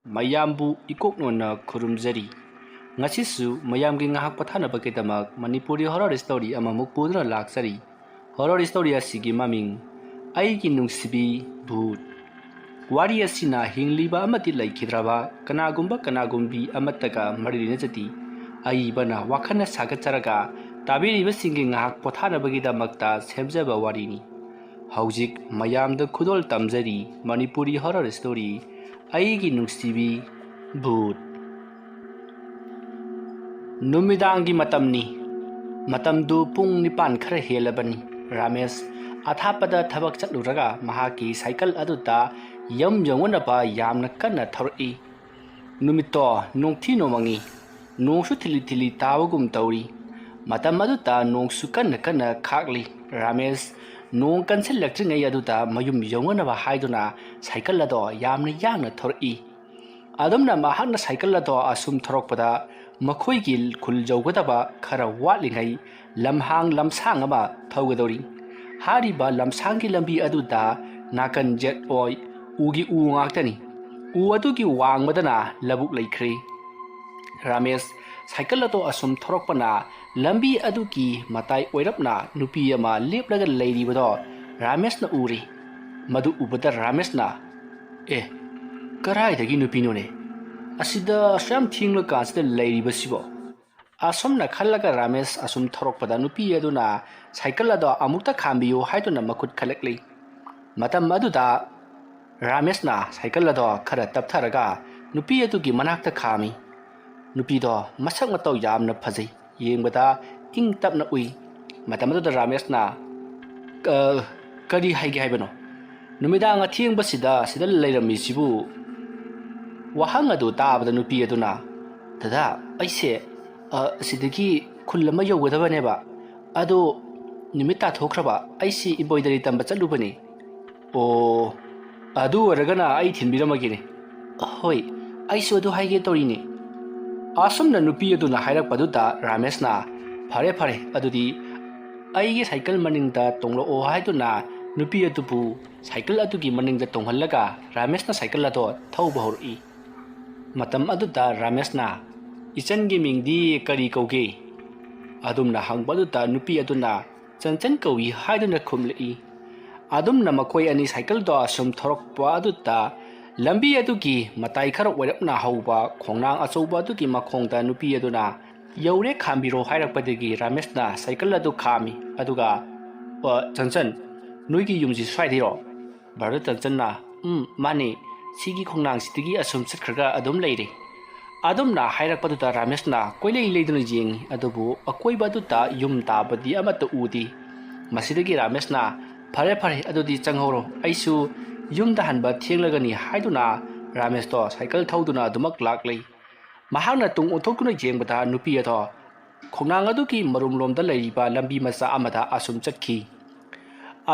mayambu ikoknona khurumjari ngasisu mayamgi ngahak pathanabagidamak manipuri horror story amamuk pudra laksari horror story asigi maming aigi nungsibi bhut wari asina hingliba amati laikhidraba kanagumbi amataga marinajati aibana wakhana sagacharaga tabiriba singi ngahak pathanabagidamakta semjaba warini haujik mayamda khudol tamjari manipuri horror story aigi nungsibi bhut numidangi matamdu pung nipan khara helabani ramesh athapada thabak chatluraga mahaki cycle aduta yam yongona yamna kanna thori numito nongthi nomangi nongsu thili tawagum tauri matam aduta nongsu kanna khakli ramesh nong cancel lectringai aduta mayum yongona haiduna cycle ado yamna thori adamna mahakna cycle ado asum thorokpada makhoi gil khul jawgadaba khara watlingai lamhang lamsang ama thawgadori hariba lamsangi lambi aduda nakan jet oi ugi ngaktani adugi wangmadana labuk laikhri ramesh cycle ado asum thorokpana lambi adugi matai oirapna nupi ama leplaga leiribado ramesh na uri madu ubada ramesh na karai dagi nupi none asida sham thingla kansda leiribasibo asomna khallaga ramesh asum thorokpada nupi aduna cycle ado amukta khambiyo haiduna makut khalakli matam aduda ramesh na cycle ado khara taptharaga nupi adugi manakta khami nupi do masak matau yamna phajai yengbada ing tapna ui matam aduda ramesh na kari haige haibano numidanga thiengbasida sida leirami sibu wahang adu tabada nupi aduna dada aise sidagi khulama yogadabaneba ado nimita thokraba aisi embroidery tamba chalubani o adu waragana ai thinbiramagine hoi aisu adu haige torini asumna nupi aduna hairak paduta ramesh na phare adudi aigi cycle maningda tonglo o haiduna nupi adubu cycle adugi maningda tonghallaga ramesh na cycle ado thauba hori matam aduta ramesh na ichangi mingdi kari kauge adumna hangbaduta nupi aduna chanchan kawi haiduna khumlei adumna makoi ani cycle do asum thorokpa aduta lambi adugi matai khar oirapna hauba khongnang achouba adugi makhongda nupi aduna yaure khambiro hairakpadagi ramesh na cycle adu khami aduga chanchan nuigi yumji swaidiro bharat chanchan na mani sigi khongnang sidigi asum chakhrga adum leire adumna hairakpaduta ramesh na koilei leiduna jengi adubu akoibaduta yum tabadi amata udi masidagi ramesh na phare adudi changhoro aisu yumda hanba thenglagani haiduna ramesh to cycle thauduna dumak laklei mahakna tung othokuna jengbada nupi atho khongnang adugi marumlomda leiriba lambi macha amada asum chakhi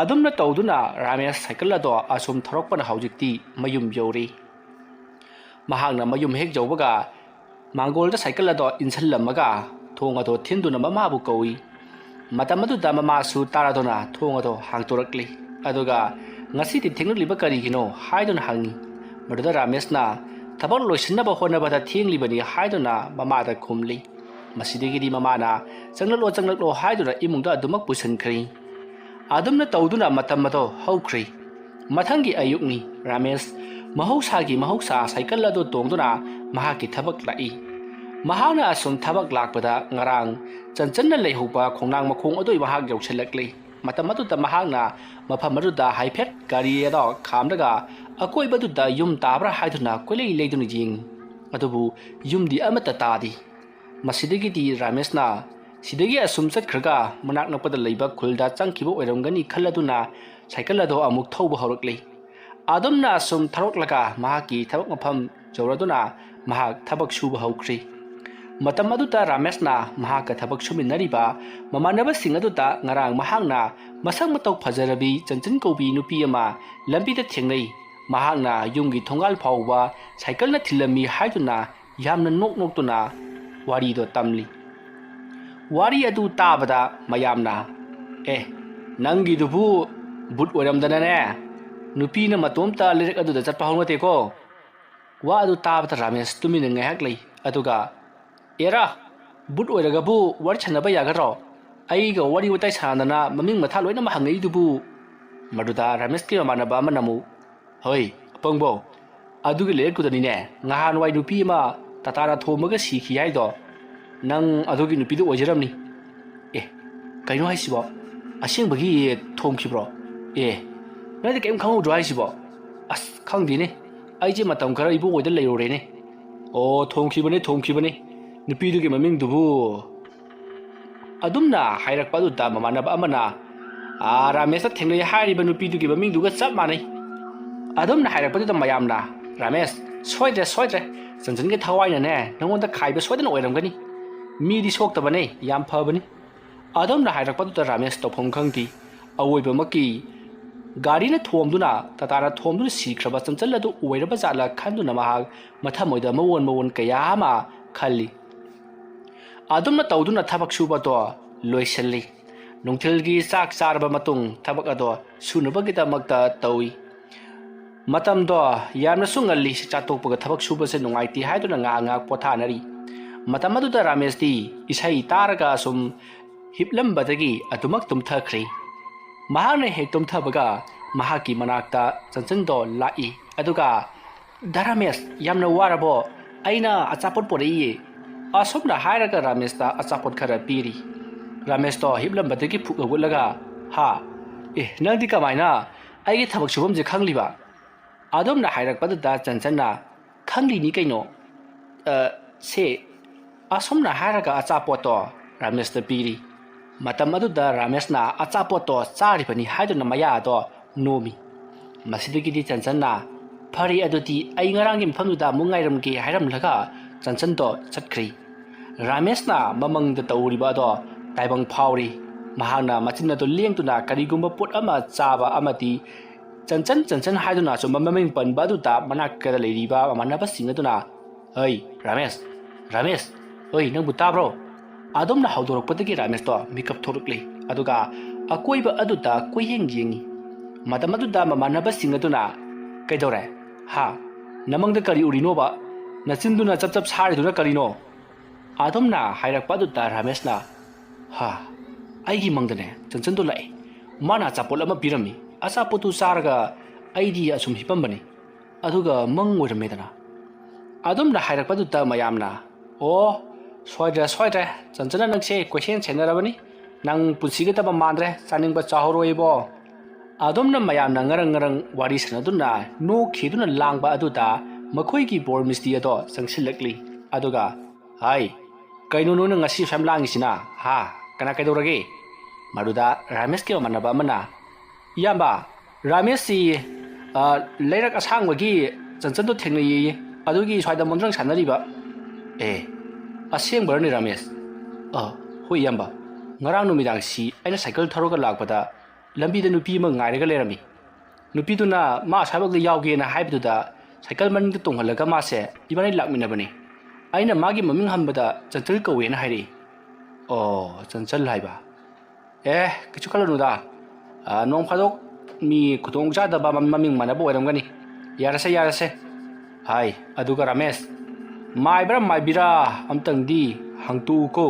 adumna tawduna ramesh cycle ado asum thorokpana haujikti mayum yori mahakna mayum hek jawbaga mangolda cycle ado insalamaga thong ado thinduna mamabu kawi matamaduda mamasu taradona thong ado hangtorakli aduga ngasi ti thengliba karigino haiduna hangi maduda ramesh na thabak loisinaba honabada thenglibani haiduna mamada khumli masidigi mamana changlalo haiduna imungda adumak pusankhri adumna tawduna matamado haukhri mathangi ayukni ramesh mahausa cycle ado tongduna mahaki thabak lai mahana asum thabak lakpada ngarang chanchanna leihuba khongnang makhong adoi mahak yauchalakli matamadu ta mahakna mafamaru da haiphet gari ado khamdaga akoi badu da yum tabra haiduna kolei leiduni jing adubu yumdi amata tadi masidagi di ramesh na sidagi asum chakhrga manak napada leiba khulda changkibo oiramgani khalladuna cycle ado amuk thauba horakli adumna asum tharoklaga mahaki thabak mafam jawraduna mahak thabak suba haukhri matam aduta ramesh na mahaka thabak suminariba mamanaba sing aduta ngarang mahakna masang matau phajarabi chanchan kobi nupi ama lambi da thengnei mahakna yumgi thongal phauba cycle na thilami haiduna yamna noktuna wari do tamli wari adu tabada mayamna nangi dubu but oramdana ne nupi na matomta lirik adu da chatpa hongate ko वा अदु ताबता Ramesh Tumin ngahak lei aduga era but oiraga bu war chanaba yagaro ai ga wari utai sanana maming matha loina ma hangai dubu maduda ramesh ki manaba manamu hoi pongbo adugi le kudani ne ngahan wai nupi ma tatara thomaga sikhi hai do nang adugi nupi du ojiramni e kaino hai sibo asing bagi thomkhibro e nai de kem khangu drai sibo as khangdi ne ai je matam khara ibu oida leirore ne o thomkhibane nupi du gi maming dubu adumna hairak padu da mamanaba amana ramesh thenglei hairiba nupi du gi maming du ga chap manai adumna hairak padu da mayamna ramesh soidre chanjan ge thawai na ne nangonda khaiba soidan oiramgani mi di soktaba ne yam phabani adumna hairak padu da ramesh tophom khangti awoiba maki gari na thomduna tatara thomduna sikraba chamchal adu oiraba jala khanduna mahak mathamoida mawon kaya ma khalli adumna tawduna thabak suba to loisalli nungthilgi sak charba matung thabak ado sunubagi tamakta tawi matam do yamna sungalli chatokpaga thabak suba se nungaiti haiduna nga pothanari matam adu da ramesh di isai taraga sum hiplambadagi adumak tumthakhri mahane he tumthabaga mahaki manakta chanchan do lai aduga daramesh yamna warabo aina achapot porei asomna hairaga ramesh ta achapot khara piri ramesh to hiplambadagi phugulaga ha nangdi kamaina aigi thabak subam je khangliba adumna hairakpadu da chanchanna khangli ni kaino se asomna hairaga achapot to ramesh ta piri matam adu da ramesh na achapot to chari pani haiduna maya do nomi masidagi di chanchanna phari adudi ai ngarang im phamu da mungairam ki hairam laga chanchan to chatkhri ramesh na mamang da tawriba do taibang phawri mahana machinna to lengtuna karigumba pot ama chaba amati chanchan haiduna so mamaming panba du da manak ka leiriba manaba singaduna hei ramesh oi nang buta bro adumna haudorok patagi ramesh to mikap thorukli aduga akoiba aduda koyeng yengi madam aduda mamanaba singaduna kaidore ha namangda kari urino ba nachinduna chap sariduna karino adumna hairakpa aduda ramesh na ha aigi mangdane chanchan to lai mana chapol ama pirami achapotu sarga aidi asum hipambani aduga mang oirmedana adumna hairakpa aduda mayamna o soidre chanchana nangse question chenarabani nang pusiga taba mandre chaningba chahoroibo adumna mayamna ngarang wari sanaduna no khiduna langba aduda makhoi ki bor misti ado sangsilakli aduga hai kaino no ngasi samlangisina ha kana kaidorage maruda ramesh ke manaba mana yamba ramesh si leirak asangwagi chanchan to thenglei adugi swaida mondrang sanariba aseng barani ramesh hoi yamba ngarang numidang si aina cycle tharoga lakpada lambi da nupi ma ngairaga lerami nupi tuna ma sabak da yawge na haibu da cycle man da tonghalaga ma se ibani lakmina bani aina magi maming hambada chanchal kawe na hairi chanchal haiba kichu kalanu da nong phadok mi khutong cha da ba maming manabo oramgani yarase hai aduga ramesh maibira amtang di hangtu ko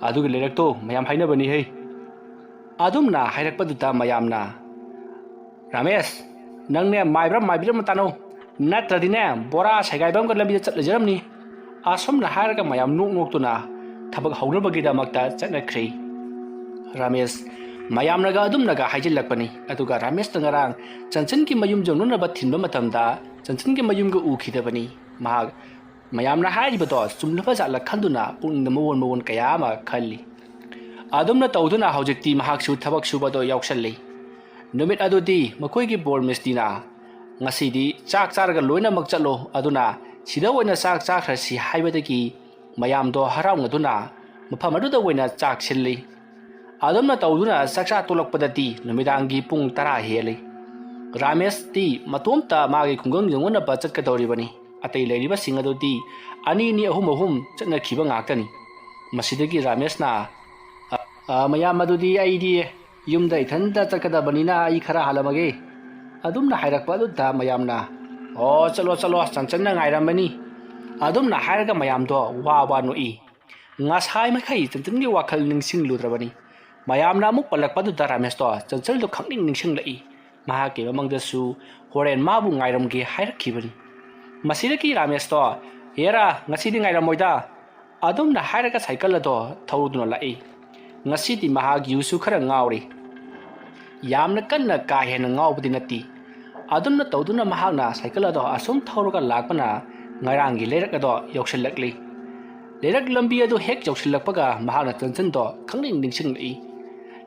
adugi lerak to mayam haina bani hei adumna hairakpa du ta mayamna ramesh nangne maibira matano natradine bora saigaibam ka lambi chatla jaramni asomna hairaga mayam nok tuna thabak haunabagi da makta chatnakhri ramesh mayamnaga adumnaga haijilakpani aduga ramesh tangarang chanchan ki mayum jonuna ba thinba matamda chanchan ki mayum ga ukhidabani mahag mayamna hairiba to chumlaba jala khanduna pungna mawon kaya ma khalli adumna tawduna hojikti mahak su thabak suba do yauksalli numit adudi makoi ki bor mistina ngasidi chak charga loina mak chalo aduna sida oina chak khrasi haibadagi mayam do harau ngaduna mafam adu da oina chak silli adumna tawduna saksa tolakpadati numidangi pung 10 heli ramesh ti matomta magi khungang jongona ba chatkadoribani atai leiriba singadodi ani ni ahum chatna khiba ngaktani masidagi ramesh na mayam adudi aidi yumda ithanda chakada banina ai khara halamage adumna hairakpa du da mayamna ꯑꯣ ꯆꯠꯂꯣ ꯆꯠꯂꯣ ꯆꯟꯆꯟꯅ ꯉꯥꯏꯔꯝꯕꯅꯤ ꯑꯗꯨꯝꯅ ꯍꯥꯏꯔꯒ ꯃꯌꯥꯝꯗꯣ ꯋꯥ ꯅꯣꯛꯏ ꯉꯁꯥꯏ ꯃꯈꯩ ꯆꯟꯆꯟꯒꯤ ꯋꯥꯈꯜ ꯅꯤꯡꯁꯤꯡꯂꯨꯗ꯭ꯔꯕꯅꯤ ꯃꯌꯥꯝꯅ ꯑꯃꯨꯛ ꯄꯜꯂꯛꯄꯗꯨꯗ ꯔꯥꯃꯦꯁꯇꯣ ꯆꯟꯆꯟꯗꯣ ꯈꯪꯅꯤꯡ ꯅꯤꯡꯁꯤꯡꯂꯛꯏ ꯃꯍꯥꯛꯀꯤ ꯃꯃꯪꯗꯁꯨ ꯍꯣꯔꯦꯟ ꯃꯥꯕꯨ ꯉꯥꯏꯔꯝꯒꯦ ꯍꯥꯏꯔꯛꯈꯤꯕꯅꯤ ꯃꯁꯤꯗꯒꯤ ꯔꯥꯃꯦꯁꯇꯣ ꯍꯦꯔꯥ ꯉꯁꯤꯗꯤ ꯉꯥꯏꯔꯝꯃꯣꯏꯗ ꯑꯗꯨꯝꯅ ꯍꯥꯏꯔꯒ ꯁꯥꯏꯀꯜ ꯑꯗꯣ ꯊꯧꯗꯨꯅ ꯂꯥꯛꯏ ꯉꯁꯤꯗꯤ ꯃꯍꯥꯛ ꯌꯨꯁꯨ ꯈꯔ ꯉꯥꯎꯔꯤ ꯌꯥꯝꯅ ꯀꯟꯅ ꯀꯥ ꯍꯦꯟꯅ ꯉꯥꯎꯕꯗꯤ ꯅꯠꯇꯦ ꯑꯗꯨꯝꯅ ꯇꯧꯗꯨꯅ ꯃꯍꯥꯛꯅ ꯁꯥꯏꯀꯜ ꯑꯗꯣ ꯑꯁꯨꯝ ꯊꯧꯔꯒ ꯂꯥꯛꯄꯅ ꯉꯔꯥꯡꯒꯤ ꯂꯩꯔꯛ ꯑꯗꯣ ꯌꯧꯁꯤꯜꯂꯛꯂꯤ ꯂꯩꯔꯛ ꯂꯝꯕꯤ ꯑꯗꯨ ꯍꯦꯛ ꯌꯧꯁꯤꯜꯂꯛꯄꯒ ꯃꯍꯥꯛꯅ ꯆꯟꯆꯟꯗꯣ ꯈꯪꯅꯤꯡ ꯅꯤꯡꯁꯤꯡꯂꯛꯏ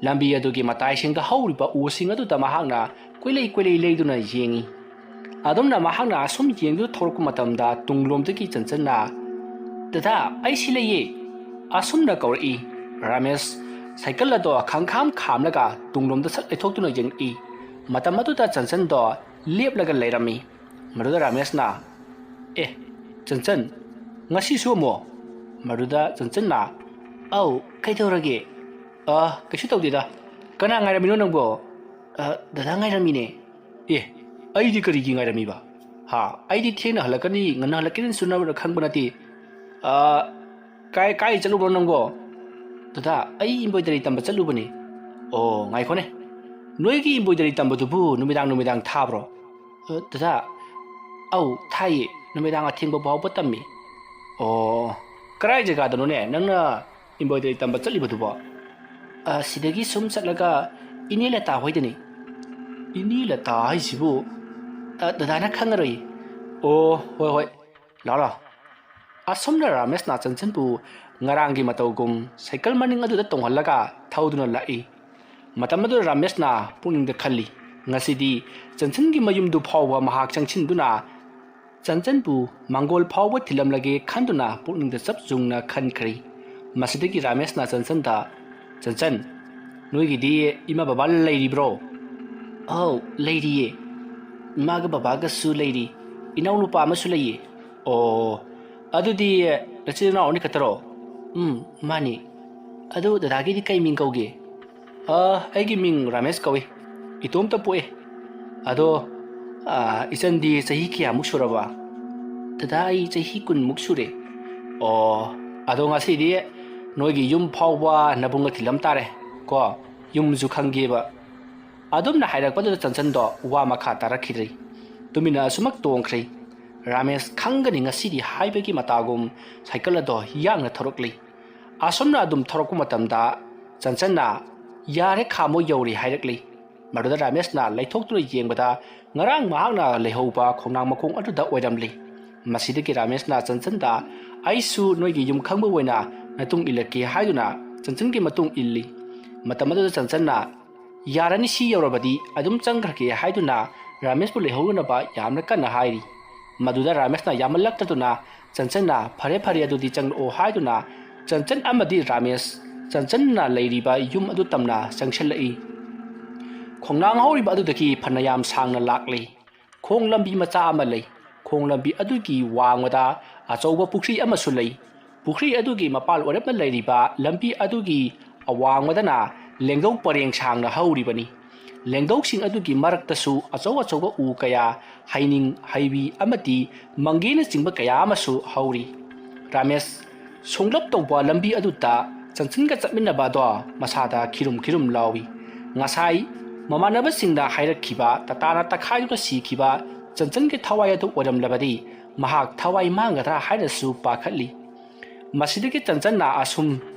ꯂꯝꯕꯤ ꯑꯗꯨꯒꯤ ꯃꯇꯥꯏꯁꯤꯡꯗ ꯍꯧꯔꯤꯕ ꯎꯁꯤꯡ ꯑꯗꯨꯗ ꯃꯍꯥꯛꯅ ꯀꯣꯏꯂꯩ ꯂꯩꯗꯨꯅ ꯌꯦꯡꯉꯤ ꯑꯗꯨꯝꯅ ꯃꯍꯥꯛꯅ ꯑꯁꯨꯝ ꯌꯦꯡꯗꯨꯅ ꯊꯧꯔꯛꯄ ꯃꯇꯝꯗ ꯇꯨꯡꯂꯣꯝꯗꯒꯤ ꯆꯟꯆꯟꯅ ꯗꯗꯥ ꯑꯩ ꯁꯤ ꯂꯩꯌꯦ ꯑꯁꯨꯝꯅ ꯀꯧꯔꯛꯏ ꯔꯥꯃꯦꯁ ꯁꯥꯏꯀꯜ ꯑꯗꯣ ꯈꯪꯈꯥꯝ ꯈꯥꯝꯂꯒ ꯇꯨꯡꯂꯣꯝꯗ ꯁꯠ ꯂꯩꯊꯣꯛꯇꯨꯅ ꯌꯦꯡꯉꯛꯏ ꯃꯇꯝ ꯑꯗꯨꯗ ꯆꯟꯆꯟꯗꯣ ꯂꯦꯞꯂꯒ ꯂꯩꯔꯝꯃꯤ ꯃꯗꯨꯗ ꯔꯥꯃꯦꯁꯅ ꯑꯦ ꯆꯟꯆꯟ ꯉꯁꯤꯁꯨ ꯑꯃꯨꯛ ꯃꯗꯨꯗ ꯆꯟꯆꯟꯅ ꯑꯧ ꯀꯩꯗꯧꯔꯒꯦ ꯀꯩꯁꯨ ꯇꯧꯗꯦꯗ ꯀꯅꯥ ꯉꯥꯏꯔꯝꯃꯤꯅꯣ ꯅꯪꯕꯣ ꯗꯗꯥ ꯉꯥꯏꯔꯝꯃꯤꯅꯦ ꯑꯦ ꯑꯩꯗꯤ ꯀꯔꯤꯒꯤ ꯉꯥꯏꯔꯝꯃꯤꯕ ꯑꯩꯗꯤ ꯊꯦꯡꯅ ꯍꯜꯂꯛꯀꯅꯤ ꯉꯟꯅ ꯍꯜꯂꯛꯀꯅꯤꯁꯨ ꯅꯪꯅ ꯈꯪꯕ ꯅꯠꯇꯦ ꯀꯥꯏ ꯆꯠꯂꯨꯕ꯭ꯔꯣ ꯅꯪꯕꯣ ꯗꯗꯥ ꯑꯩ ꯏꯝꯕꯣꯏꯗꯔꯤ ꯇꯝꯕ ꯆꯠꯂꯨꯕꯅꯤ ꯑꯣ ꯉꯥꯏꯈꯣꯅꯦ ꯅꯣꯏꯒꯤ ꯏꯝꯕꯣꯏꯗꯔꯤ ꯇꯝꯕꯗꯨꯕꯨ ꯅꯨꯃꯤꯗꯥꯡ ꯊꯥꯕ꯭ꯔꯣ ꯗꯗꯥ ꯑꯧ ꯊꯥꯏꯌꯦ ꯅꯨꯃꯤꯗꯥꯡ ꯑꯊꯦꯡꯕ ꯐꯥꯎꯕ ꯇꯝꯃꯤ ꯑꯣ ꯀꯔꯥꯏ ꯖꯒꯥꯗꯅꯣꯅꯦ ꯅꯪꯅ ꯏꯝꯕꯣꯏꯗꯔꯤ ꯇꯝꯕ ꯆꯠꯂꯤꯕꯗꯨꯕꯣ ꯁꯤꯗꯒꯤ ꯁꯨꯝ ꯆꯠꯂꯒ ꯏꯅꯦ ꯂꯇꯥ ꯍꯣꯏꯗꯅꯤ ꯏꯅꯦ ꯂꯇꯥ ꯍꯥꯏꯁꯤꯕꯨ ꯗꯗꯥꯅ ꯈꯪꯉꯔꯣꯏ ꯑꯣ ꯍꯣꯏ ꯂꯥꯛꯑꯣ ꯑꯁꯨꯝꯅ ꯔꯥꯃꯦꯁꯅ ꯆꯟꯆꯟꯕꯨ ꯉꯔꯥꯡꯒꯤ ꯃꯇꯧꯒꯨꯝ ꯁꯥꯏꯀꯜ ꯃꯅꯤꯡ ꯑꯗꯨꯗ ꯇꯣꯡꯍꯜꯂꯒ ꯊꯧꯗꯨꯅ ꯂꯥꯛꯏ ꯃꯇꯝ ꯑꯗꯨꯗ ꯔꯥꯃꯦꯁꯅ ꯄꯨꯛꯅꯤꯡꯗ ꯈꯜꯂꯤ ꯉꯁꯤꯗꯤ ꯆꯟꯆꯟꯒꯤ ꯃꯌꯨꯝꯗꯨ ꯐꯥꯎꯕ ꯃꯍꯥꯛ ꯆꯪꯁꯤꯟꯗꯨꯅ ꯆꯟꯆꯟꯕꯨ ꯃꯥꯡꯒꯣꯜ ꯐꯥꯎꯕ ꯊꯤꯜꯂꯝꯂꯒꯦ ꯈꯟꯗꯨꯅ ꯄꯨꯛꯅꯤꯡꯗ ꯆꯞ ꯌꯨꯡꯅ ꯈꯟꯈ꯭ꯔꯦ ꯃꯁꯤꯗꯒꯤ ꯔꯥꯃꯦꯁꯅ ꯆꯟꯆꯟꯗ ꯆꯟꯆꯟ ꯅꯣꯏꯒꯤꯗꯤ ꯏꯃꯥ ꯕꯕꯥ ꯂꯩꯔꯤꯕ꯭ꯔꯣ ꯑꯧ ꯂꯩꯔꯤꯌꯦ ꯏꯃꯥꯒ ꯕꯕꯥꯒꯁꯨ ꯂꯩꯔꯤ ꯏꯅꯥꯎꯅꯨꯄꯥ ꯑꯃꯁꯨ ꯂꯩꯌꯦ ꯑꯣ ꯑꯗꯨꯗꯤ ꯅꯆꯤꯟ ꯅꯅꯥꯎ ꯑꯅꯤ ꯈꯛꯇꯔꯣ ꯃꯥꯅꯤ ꯑꯗꯨ ꯗꯗꯥꯒꯤꯗꯤ ꯀꯩ ꯃꯤꯡ ꯀꯧꯒꯦ ꯑꯩꯒꯤ ꯃꯤꯡ ꯔꯥꯃꯦꯁ ꯀꯧꯏ ꯏꯇꯣꯝꯇ ꯄꯣꯛꯑꯦ ꯑꯗꯣ ꯏꯆꯟꯗꯤ ꯆꯍꯤ ꯀꯌꯥꯃꯨꯛ ꯁꯨꯔꯕ ꯗꯗꯥ ꯑꯩ ꯆꯍꯤ 10ꯃꯨꯛ ꯁꯨꯔꯦ ꯑꯣ ꯑꯗꯣ ꯉꯁꯤꯗꯤ ꯅꯣꯏꯒꯤ ꯌꯨꯝ ꯐꯥꯎꯕ ꯅꯕꯨꯡꯅ ꯊꯤꯜꯂꯝ ꯇꯥꯔꯦ ꯀꯣ ꯌꯨꯝꯁꯨ ꯈꯪꯒꯦꯕ ꯑꯗꯨꯝꯅ ꯍꯥꯏꯔꯛꯄꯗꯨꯗ ꯆꯟꯆꯟꯗꯣ ꯋꯥ ꯃꯈꯥ ꯇꯥꯔꯛꯈꯤꯗ꯭ꯔꯦ ꯇꯨꯃꯤꯟꯅ ꯑꯁꯨꯃꯛ ꯇꯣꯡꯈ꯭ꯔꯦ ꯔꯥꯃꯦꯁ ꯈꯪꯒꯅꯤ ꯉꯁꯤꯗꯤ ꯍꯥꯏꯕꯒꯤ ꯃꯇꯥꯒꯨꯝ ꯁꯥꯏꯀꯜ ꯑꯗꯣ ꯌꯥꯡꯅ ꯊꯧꯔꯛꯂꯤ ꯑꯁꯨꯝꯅ ꯑꯗꯨꯝ ꯊꯧꯔꯛꯄ ꯃꯇꯝꯗ ꯆꯟꯆꯟꯅ ꯌꯥꯔꯦ ꯈꯥꯝꯃꯣ ꯌꯧꯔꯦ ꯍꯥꯏꯔꯛꯂꯤ ꯃꯗꯨꯗ ꯔꯥꯃꯦꯁꯅ ꯂꯩꯊꯣꯛꯇꯨꯅ ꯌꯦꯡꯕꯗ ꯉꯔꯥꯡ ꯃꯍꯥꯛꯅ ꯂꯩꯍꯧꯕ ꯈꯣꯡꯅꯥꯡ ꯃꯈꯣꯡ ꯑꯗꯨꯗ ꯑꯣꯏꯔꯝꯂꯤ ꯃꯁꯤꯗꯒꯤ ꯔꯥꯃꯦꯁꯅ ꯆꯟꯆꯟꯗ ꯑꯩꯁꯨ ꯅꯣꯏꯒꯤ ꯌꯨꯝ ꯈꯪꯕ ꯑꯣꯏꯅ ꯃꯇꯨꯡ ꯏꯜꯂꯛꯀꯦ ꯍꯥꯏꯗꯨꯅ ꯆꯟꯆꯟꯒꯤ ꯃꯇꯨꯡ ꯏꯜꯂꯤ ꯃꯇꯝ ꯑꯗꯨꯗ ꯆꯟꯆꯟꯅ ꯌꯥꯔꯅꯤ ꯁꯤ ꯌꯧꯔꯕꯗꯤ ꯑꯗꯨꯝ ꯆꯪꯈ꯭ꯔꯒꯦ ꯍꯥꯏꯗꯨꯅ ꯔꯥꯃꯦꯁꯄꯨ ꯂꯩꯍꯧꯅꯕ ꯌꯥꯝꯅ ꯀꯟꯅ ꯍꯥꯏꯔꯤ ꯃꯗꯨꯗ ꯔꯥꯃꯦꯁꯅ ꯌꯥꯝꯃꯜꯂꯛꯇꯗꯨꯅ ꯆꯟꯆꯟꯅ ꯐꯔꯦ ꯑꯗꯨꯗꯤ ꯆꯪꯂꯛꯑꯣ ꯍꯥꯏꯗꯨꯅ ꯆꯟꯆꯟ ꯑꯃꯗꯤ ꯔꯥꯃꯦꯁ ꯆꯟꯆꯟꯅ ꯂꯩꯔꯤꯕ ꯌꯨꯝ ꯑꯗꯨ ꯇꯝꯅ ꯆꯪꯁꯤꯜꯂꯛꯏ ꯈꯣꯡꯅꯥꯡ ꯍꯧꯔꯤꯕ ꯑꯗꯨꯗꯒꯤ ꯐꯅꯌꯥꯝ ꯁꯥꯡꯅ ꯂꯥꯛꯂꯤ ꯈꯣꯡ ꯂꯝꯕꯤ ꯃꯆꯥ ꯑꯃ ꯂꯩ ꯈꯣꯡ ꯂꯝꯕꯤ ꯑꯗꯨꯒꯤ ꯋꯥꯡꯃꯗ ꯑꯆꯧꯕ ꯄꯨꯈ꯭ꯔꯤ ꯑꯃꯁꯨ ꯂꯩ ꯄꯨꯈ꯭ꯔꯤ ꯑꯗꯨꯒꯤ ꯃꯄꯥꯜ ꯑꯣꯏꯔꯞꯅ ꯂꯩꯔꯤꯕ ꯂꯝꯕꯤ ꯑꯗꯨꯒꯤ ꯑꯋꯥꯡꯃꯗꯅ ꯂꯦꯡꯗꯧ ꯄꯔꯦꯡ ꯁꯥꯡꯅ ꯍꯧꯔꯤꯕꯅꯤ ꯂꯦꯡꯗꯧꯁꯤꯡ ꯑꯗꯨꯒꯤ ꯃꯔꯛꯇꯁꯨ ꯑꯆꯧꯕ ꯎ ꯀꯌꯥ ꯍꯩꯅꯤꯡ ꯍꯩꯕꯤ ꯑꯃꯗꯤ ꯃꯪꯒꯦꯅꯆꯤꯡꯕ ꯀꯌꯥ ꯑꯃꯁꯨ ꯍꯧꯔꯤ ꯔꯥꯃꯦꯁ ꯁꯣꯡꯂꯞ ꯇꯧꯕ ꯂꯝꯕꯤ ꯑꯗꯨꯗ ꯆꯟꯆꯟꯒ ꯆꯠꯃꯤꯟꯅꯕ ꯑꯗꯣ ꯃꯁꯥꯗ ꯈꯤꯔꯨꯝ ꯂꯥꯎꯏ ꯉꯁꯥꯏ ꯃꯃꯥꯟꯅꯕꯁꯤꯡꯅ ꯍꯥꯏꯔꯛꯈꯤꯕ ꯇꯇꯥꯅ ꯇꯛꯈꯥꯏꯗꯨꯅ ꯁꯤꯈꯤꯕ ꯆꯟꯆꯟꯒꯤ ꯊꯋꯥꯏ ꯑꯗꯨ ꯑꯣꯏꯔꯝꯂꯕꯗꯤ ꯃꯍꯥꯛ ꯊꯋꯥꯏ ꯃꯥꯡꯒꯗ꯭ꯔꯥ ꯍꯥꯏꯅꯁꯨ ꯄꯥꯈꯠꯂꯤ ꯃꯁꯤꯗꯒꯤ ꯆꯟꯆꯟꯅ ꯑꯁꯨꯝ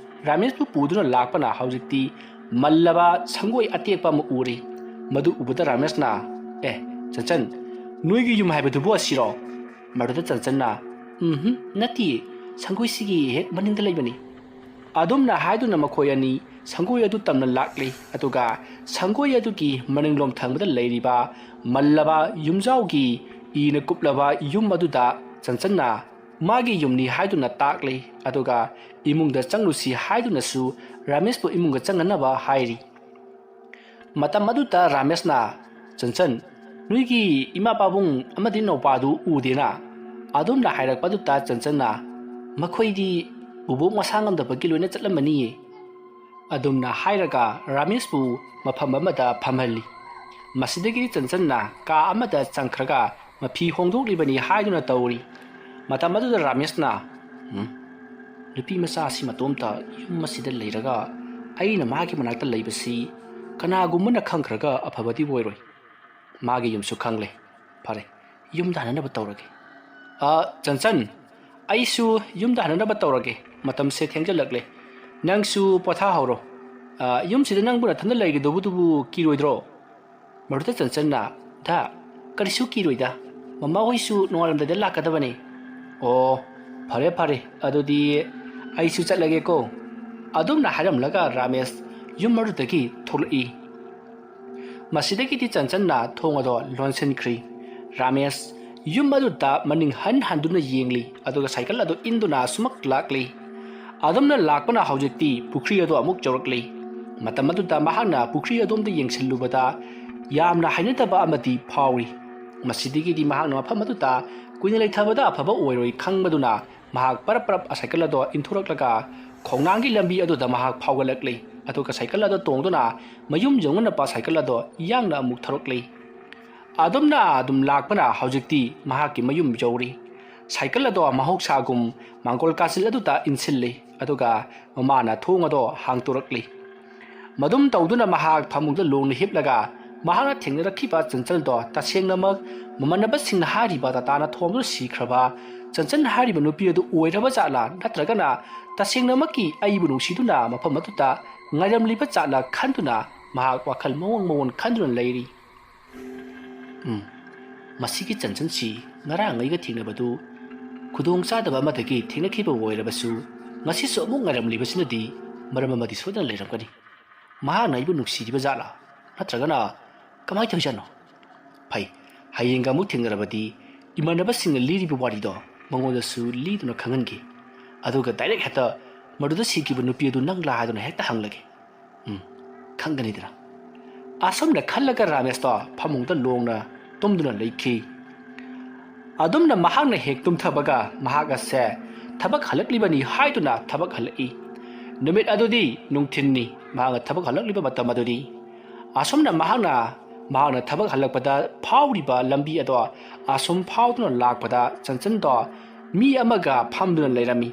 ꯔꯥꯃꯦꯁꯄꯨ ꯄꯨꯗꯨꯅ ꯂꯥꯛꯄꯅ ꯍꯧꯖꯤꯛꯇꯤ ꯃꯜꯂꯕ ꯁꯪꯒꯣꯏ ꯑꯇꯦꯛꯄ ꯑꯃ ꯎꯔꯤ ꯃꯗꯨ ꯎꯕꯗ ꯔꯥꯃꯦꯁꯅ ꯆꯟꯆꯟ ꯅꯣꯏꯒꯤ ꯌꯨꯝ ꯍꯥꯏꯕꯗꯨꯕꯨ ꯑꯁꯤꯔꯣ ꯃꯗꯨꯗ ꯆꯟꯆꯟꯅ ꯅꯠꯇꯤꯌꯦ ꯁꯪꯒꯣꯏꯁꯤꯒꯤ ꯍꯦꯛ ꯃꯅꯤꯡꯗ ꯂꯩꯕꯅꯤ ꯑꯗꯨꯝꯅ ꯍꯥꯏꯗꯨꯅ ꯃꯈꯣꯏ ꯑꯅꯤ ꯁꯪꯒꯣꯏ ꯑꯗꯨ ꯇꯝꯅ ꯂꯥꯛꯂꯤ ꯑꯗꯨꯒ ꯁꯪꯒꯣꯏ ꯑꯗꯨꯒꯤ ꯃꯅꯤꯡꯂꯣꯝ ꯊꯪꯕꯗ ꯂꯩꯔꯤꯕ ꯃꯜꯂꯕ ꯌꯨꯝꯖꯥꯎꯒꯤ ꯏꯅ ꯀꯨꯞꯂꯕ ꯌꯨꯝ ꯑꯗꯨꯗ ꯆꯟꯆꯟꯅ ꯃꯥꯒꯤ ꯌꯨꯝꯅꯤ ꯍꯥꯏꯗꯨꯅ ꯇꯥꯛꯂꯤ ꯑꯗꯨꯒ ꯏꯃꯨꯡꯗ ꯆꯪꯂꯨꯁꯤ ꯍꯥꯏꯗꯨꯅꯁꯨ ꯔꯥꯃꯦꯁꯄꯨ ꯏꯃꯨꯡꯗ ꯆꯪꯅꯅꯕ ꯍꯥꯏꯔꯤ ꯃꯇꯝ ꯑꯗꯨꯗ ꯔꯥꯃꯦꯁꯅ ꯆꯟꯆꯟ ꯅꯣꯏꯒꯤ ꯏꯃꯥ ꯄꯥꯕꯨꯡ ꯑꯃꯗꯤ ꯅꯧꯄꯥꯗꯨ ꯎꯗꯦꯅ ꯑꯗꯨꯝꯅ ꯍꯥꯏꯔꯛꯄꯗꯨꯗ ꯆꯟꯆꯟꯅ ꯃꯈꯣꯏꯗꯤ ꯕꯨꯕꯣꯛ ꯃꯁꯥ ꯉꯝꯗꯕꯒꯤ ꯂꯣꯏꯅ ꯆꯠꯂꯝꯃꯅꯤꯌꯦ ꯑꯗꯨꯝꯅ ꯍꯥꯏꯔꯒ ꯔꯥꯃꯦꯁꯄꯨ ꯃꯐꯝ ꯑꯃꯗ ꯐꯝꯍꯜꯂꯤ ꯃꯁꯤꯗꯒꯤ ꯆꯟꯆꯟꯅ ꯀꯥ ꯑꯃꯗ ꯆꯪꯈ꯭ꯔꯒ ꯃꯐꯤ ꯍꯣꯡꯗꯣꯛꯂꯤꯕꯅꯤ ꯍꯥꯏꯗꯨꯅ ꯇꯧꯔꯤ ꯃꯇꯝ ꯑꯗꯨꯗ ꯔꯥꯃꯦꯁꯅ ꯅꯨꯄꯤ ꯃꯆꯥ ꯑꯁꯤ ꯃꯇꯣꯝꯇ ꯌꯨꯝ ꯑꯁꯤꯗ ꯂꯩꯔꯒ ꯑꯩꯅ ꯃꯥꯒꯤ ꯃꯅꯥꯛꯇ ꯂꯩꯕꯁꯤ ꯀꯅꯥꯒꯨꯝꯕꯅ ꯈꯪꯈ꯭ꯔꯒ ꯑꯐꯕꯗꯤ ꯑꯣꯏꯔꯣꯏ ꯃꯥꯒꯤ ꯌꯨꯝꯁꯨ ꯈꯪꯂꯦ ꯐꯔꯦ ꯌꯨꯝꯗ ꯍꯟꯅꯅꯕ ꯇꯧꯔꯒꯦ ꯆꯟꯆꯟ ꯑꯩꯁꯨ ꯌꯨꯝꯗ ꯍꯟꯅꯅꯕ ꯇꯧꯔꯒꯦ ꯃꯇꯝꯁꯦ ꯊꯦꯡꯖꯜꯂꯛꯂꯦ ꯅꯪꯁꯨ ꯄꯣꯊꯥꯍꯧꯔꯣ ꯌꯨꯝꯁꯤꯗ ꯅꯪꯕꯨ ꯅꯊꯟꯗ ꯂꯩꯒꯗꯧꯕꯗꯨꯕꯨ ꯀꯤꯔꯣꯏꯗ꯭ꯔꯣ ꯃꯗꯨꯗ ꯆꯟꯆꯟꯅ ꯗꯥ ꯀꯔꯤꯁꯨ ꯀꯤꯔꯣꯏꯗ ꯃꯃꯥ ꯍꯣꯏꯁꯨ ꯅꯣꯡꯉꯥꯜꯂꯝꯗꯥꯏꯗ ꯂꯥꯛꯀꯗꯕꯅꯤ ꯑꯣ ꯐꯔꯦ ꯐꯔꯦ ꯑꯗꯨꯗꯤ ꯑꯩꯁꯨ ꯆꯠꯂꯒꯦꯀꯣ ꯑꯗꯨꯝꯅ ꯍꯥꯏꯔꯝꯂꯒ ꯔꯥꯃꯦꯁ ꯌꯨꯝ ꯑꯗꯨꯗꯒꯤ ꯊꯣꯛꯂꯛꯏ ꯃꯁꯤꯗꯒꯤꯗꯤ ꯆꯟꯆꯟꯅ ꯊꯣꯡ ꯑꯗꯨ ꯂꯣꯟꯁꯤꯟꯈ꯭ꯔꯤ ꯔꯥꯃꯦꯁ ꯌꯨꯝ ꯑꯗꯨꯗ ꯃꯅꯤꯡ ꯍꯟꯗꯨꯅ ꯌꯦꯡꯂꯤ ꯑꯗꯨꯒ ꯁꯥꯏꯀꯜ ꯑꯗꯨ ꯏꯟꯗꯨꯅ ꯁꯨꯃꯛ ꯂꯥꯛꯂꯤ ꯑꯗꯨꯝꯅ ꯂꯥꯛꯄꯅ ꯍꯧꯖꯤꯛꯇꯤ ꯄꯨꯈ꯭ꯔꯤ ꯑꯗꯨ ꯑꯃꯨꯛ ꯌꯧꯔꯛꯂꯤ ꯃꯇꯝ ꯑꯗꯨꯗ ꯃꯍꯥꯛꯅ ꯄꯨꯈ꯭ꯔꯤ ꯑꯗꯣꯝꯗ ꯌꯦꯡꯁꯤꯜꯂꯨꯕꯗ ꯌꯥꯝꯅ ꯍꯩꯅꯗꯕ ꯑꯃꯗꯤ ꯐꯥꯎꯔꯤ ꯃꯁꯤꯗꯒꯤꯗꯤ ꯃꯍꯥꯛꯅ ꯃꯐꯝ ꯑꯗꯨꯗ ꯀꯨꯏꯅ ꯂꯩꯊꯕꯗ ꯑꯐꯕ ꯑꯣꯏꯔꯣꯏ ꯈꯪꯕꯗꯨꯅ ꯃꯍꯥꯛ ꯄꯔꯞ ꯁꯥꯏꯀꯜ ꯑꯗꯨ ꯏꯟꯊꯣꯔꯛꯂꯒ ꯈꯣꯡꯅꯥꯡꯒꯤ ꯂꯝꯕꯤ ꯑꯗꯨꯗ ꯃꯍꯥꯛ ꯐꯥꯎꯒꯠꯂꯛꯂꯤ ꯑꯗꯨꯒ ꯁꯥꯏꯀꯜ ꯑꯗꯨ ꯇꯣꯡꯗꯨꯅ ꯃꯌꯨꯝ ꯌꯧꯅꯅꯕ ꯁꯥꯏꯀꯜ ꯑꯗꯨ ꯌꯥꯡꯅ ꯑꯃꯨꯛ ꯊꯧꯔꯛꯂꯤ ꯑꯗꯨꯝꯅ ꯂꯥꯛꯄꯅ ꯍꯧꯖꯤꯛꯇꯤ ꯃꯍꯥꯛꯀꯤ ꯃꯌꯨꯝ ꯌꯧꯔꯤ ꯁꯥꯏꯀꯜ ꯑꯗꯨ ꯃꯍꯧꯁꯥꯒꯨꯝ ꯃꯥꯡꯒꯣꯜ ꯀꯥꯆꯤꯜ ꯑꯗꯨꯗ ꯏꯟꯁꯤꯜꯂꯤ ꯑꯗꯨꯒ ꯃꯃꯥꯅ ꯊꯣꯡ ꯑꯗꯨ ꯍꯥꯡꯇꯣꯔꯛꯂꯤ ꯃꯗꯨꯝ ꯇꯧꯗꯨꯅ ꯃꯍꯥꯛ ꯐꯃꯨꯡꯗ ꯂꯣꯡꯅ ꯍꯤꯞꯂꯒ ꯃꯍꯥꯛꯅ ꯊꯦꯡꯅꯔꯛꯈꯤꯕ ꯆꯟꯆꯟꯗꯣ ꯇꯁꯦꯡꯅꯃꯛ ꯃꯃꯥꯟꯅꯕꯁꯤꯡꯅ ꯍꯥꯏꯔꯤꯕ ꯇꯇꯥꯅ ꯊꯣꯝꯗꯨꯅ ꯁꯤꯈ꯭ꯔꯕ ꯆꯟꯆꯟ ꯍꯥꯏꯔꯤꯕ ꯅꯨꯄꯤ ꯑꯗꯨ ꯑꯣꯏꯔꯕ ꯖꯥꯠꯂꯥ ꯅꯠꯇ꯭ꯔꯒꯅ ꯇꯁꯦꯡꯅꯃꯛꯀꯤ ꯑꯩꯕꯨ ꯅꯨꯡꯁꯤꯗꯨꯅ ꯃꯐꯝ ꯑꯗꯨꯗ ꯉꯥꯏꯔꯝꯂꯤꯕ ꯖꯥꯠꯂꯥ ꯈꯟꯗꯨꯅ ꯃꯍꯥꯛ ꯋꯥꯈꯜ ꯃꯑꯣꯡ ꯈꯟꯗꯨꯅ ꯂꯩꯔꯤ ꯃꯁꯤꯒꯤ ꯆꯟꯆꯟꯁꯤ ꯉꯔꯥꯡ ꯑꯩꯒ ꯊꯦꯡꯅꯕꯗꯨ ꯈꯨꯗꯣꯡꯆꯥꯗꯕ ꯑꯃꯗꯒꯤ ꯊꯦꯡꯅꯈꯤꯕ ꯑꯣꯏꯔꯕꯁꯨ ꯉꯁꯤꯁꯨ ꯑꯃꯨꯛ ꯉꯥꯏꯔꯝꯂꯤꯕꯁꯤꯅꯗꯤ ꯃꯔꯝ ꯑꯃꯗꯤ ꯁꯣꯏꯗꯅ ꯂꯩꯔꯝꯒꯅꯤ ꯃꯍꯥꯛꯅ ꯑꯩꯕꯨ ꯅꯨꯡꯁꯤꯔꯤꯕ ꯖꯥꯠꯂꯥ ꯅꯠꯇ꯭ꯔꯒꯅ ꯀꯃꯥꯏꯅ ꯇꯧꯖꯥꯠꯅꯣ ꯐꯩ ꯍꯌꯦꯡꯒ ꯑꯃꯨꯛ ꯊꯦꯡꯅꯔꯕꯗꯤ ꯏꯃꯥꯟꯅꯕꯁꯤꯡꯅ ꯂꯤꯔꯤꯕ ꯋꯥꯔꯤꯗꯣ ꯃꯉꯣꯟꯗꯁꯨ ꯂꯤꯗꯨꯅ ꯈꯪꯍꯟꯒꯦ ꯑꯗꯨꯒ ꯗꯥꯏꯔꯦꯛ ꯍꯦꯛꯇ ꯃꯗꯨꯗ ꯁꯤꯈꯤꯕ ꯅꯨꯄꯤ ꯑꯗꯨ ꯅꯪꯂꯥ ꯍꯥꯏꯗꯨꯅ ꯍꯦꯛꯇ ꯍꯪꯂꯒꯦ ꯈꯪꯒꯅꯤꯗꯅ ꯑꯁꯨꯝꯅ ꯈꯜꯂꯒ ꯔꯥꯃꯦꯁꯇꯣ ꯐꯃꯨꯡꯗ ꯂꯣꯡꯅ ꯇꯨꯝꯗꯨꯅ ꯂꯩꯈꯤ ꯑꯗꯨꯝꯅ ꯃꯍꯥꯛꯅ ꯍꯦꯛ ꯇꯨꯝꯊꯕꯒ ꯃꯍꯥꯛ ꯑꯁꯦ ꯊꯕꯛ ꯍꯜꯂꯛꯂꯤꯕꯅꯤ ꯍꯥꯏꯗꯨꯅ ꯊꯕꯛ ꯍꯜꯂꯛꯏ ꯅꯨꯃꯤꯠ ꯑꯗꯨꯗꯤ ꯅꯨꯡꯊꯤꯟꯅꯤ ꯃꯍꯥꯛꯅ ꯊꯕꯛ ꯍꯜꯂꯛꯂꯤꯕ ꯃꯇꯝ ꯑꯗꯨꯗꯤ ꯑꯁꯨꯝꯅ ꯃꯍꯥꯛꯅ ꯊꯕꯛ ꯍꯜꯂꯛꯄꯗ ꯐꯥꯎꯔꯤꯕ ꯂꯝꯕꯤ ꯑꯗꯣ ꯑꯁꯨꯝ ꯐꯥꯎꯗꯨꯅ ꯂꯥꯛꯄꯗ ꯆꯟꯆꯟꯗꯣ ꯃꯤ ꯑꯃꯒ ꯐꯝꯗꯨꯅ ꯂꯩꯔꯝꯃꯤ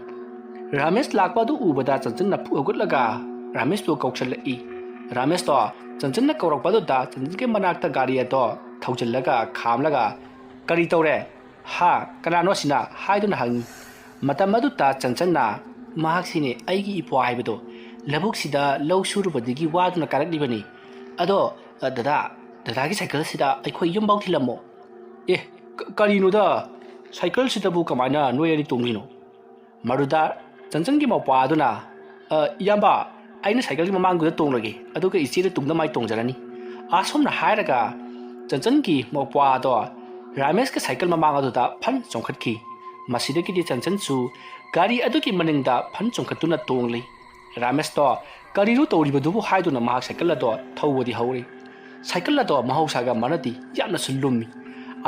ꯔꯥꯃꯦꯁ ꯂꯥꯛꯄ ꯑꯗꯨ ꯎꯕꯗ ꯆꯟꯆꯟꯅ ꯐꯨꯛ ꯍꯧꯒꯠꯂꯒ ꯔꯥꯃꯦꯁꯄꯨ ꯀꯧꯁꯜꯂꯛꯏ ꯔꯥꯃꯦꯁꯇꯣ ꯆꯟꯆꯟꯅ ꯀꯧꯔꯛꯄ ꯑꯗꯨꯗ ꯆꯟꯆꯟꯒꯤ ꯃꯅꯥꯛꯇ ꯒꯥꯔꯤ ꯑꯗꯣ ꯊꯧꯖꯤꯜꯂꯒ ꯈꯥꯝꯂꯒ ꯀꯔꯤ ꯇꯧꯔꯦ ꯀꯅꯥꯅꯣ ꯁꯤꯅ ꯍꯥꯏꯗꯨꯅ ꯍꯪꯉꯤ ꯃꯇꯝ ꯑꯗꯨꯗ ꯆꯟꯆꯟꯅ ꯃꯍꯥꯛꯁꯤꯅꯦ ꯑꯩꯒꯤ ꯏꯄ꯭ꯋꯥ ꯍꯥꯏꯕꯗꯣ ꯂꯧꯕꯨꯛꯁꯤꯗ ꯂꯧ ꯁꯨꯔꯨꯕꯗꯒꯤ ꯋꯥꯗꯨꯅ ꯀꯥꯔꯛꯂꯤꯕꯅꯤ ꯑꯗꯣ ꯗꯗꯥꯒꯤ ꯁꯥꯏꯀꯜꯁꯤꯗ ꯑꯩꯈꯣꯏ ꯌꯨꯝꯐꯥꯎ ꯊꯤꯜꯂꯝꯃꯣ ꯀꯔꯤꯅꯣꯗ ꯁꯥꯏꯀꯜꯁꯤꯗꯕꯨ ꯀꯃꯥꯏꯅ ꯅꯣꯏ ꯑꯅꯤ ꯇꯣꯡꯂꯤꯅꯣ ꯃꯗꯨꯗ ꯆꯟꯆꯟꯒꯤ ꯃꯧꯄ꯭ꯋꯥ ꯑꯗꯨꯅ ꯏꯌꯥꯝꯕ ꯑꯩꯅ ꯁꯥꯏꯀꯜꯒꯤ ꯃꯃꯥꯡꯗꯨꯗ ꯇꯣꯡꯂꯒꯦ ꯑꯗꯨꯒ ꯏꯆꯦꯗ ꯇꯨꯡꯗ ꯃꯥꯏ ꯇꯣꯡꯖꯔꯅꯤ ꯑꯁꯣꯝꯅ ꯍꯥꯏꯔꯒ ꯆꯟꯆꯟꯒꯤ ꯃꯧꯄ꯭ꯋꯥ ꯑꯗꯣ ꯔꯥꯃꯦꯁꯀꯤ ꯁꯥꯏꯀꯜ ꯃꯃꯥꯡ ꯑꯗꯨꯗ ꯐꯟ ꯆꯣꯡꯈꯠꯈꯤ ꯃꯁꯤꯗꯒꯤꯗꯤ ꯆꯟꯆꯟꯁꯨ ꯒꯥꯔꯤ ꯑꯗꯨꯒꯤ ꯃꯅꯤꯡꯗ ꯐꯟ ꯆꯣꯡꯈꯠꯇꯨꯅ ꯇꯣꯡꯂꯤ ꯔꯥꯃꯦꯁꯇꯣ ꯀꯔꯤꯅꯣ ꯇꯧꯔꯤꯕꯗꯨꯕꯨ ꯍꯥꯏꯗꯨꯅ ꯃꯍꯥꯛ ꯁꯥꯏꯀꯜ ꯑꯗꯣ ꯊꯧꯕꯗꯤ ꯍꯧꯔꯤ ꯁꯥꯏꯀꯜ ꯑꯗꯣ ꯃꯍꯧꯁꯥꯒ ꯃꯥꯟꯅꯗꯤ ꯌꯥꯝꯅꯁꯨ ꯂꯨꯝꯃꯤ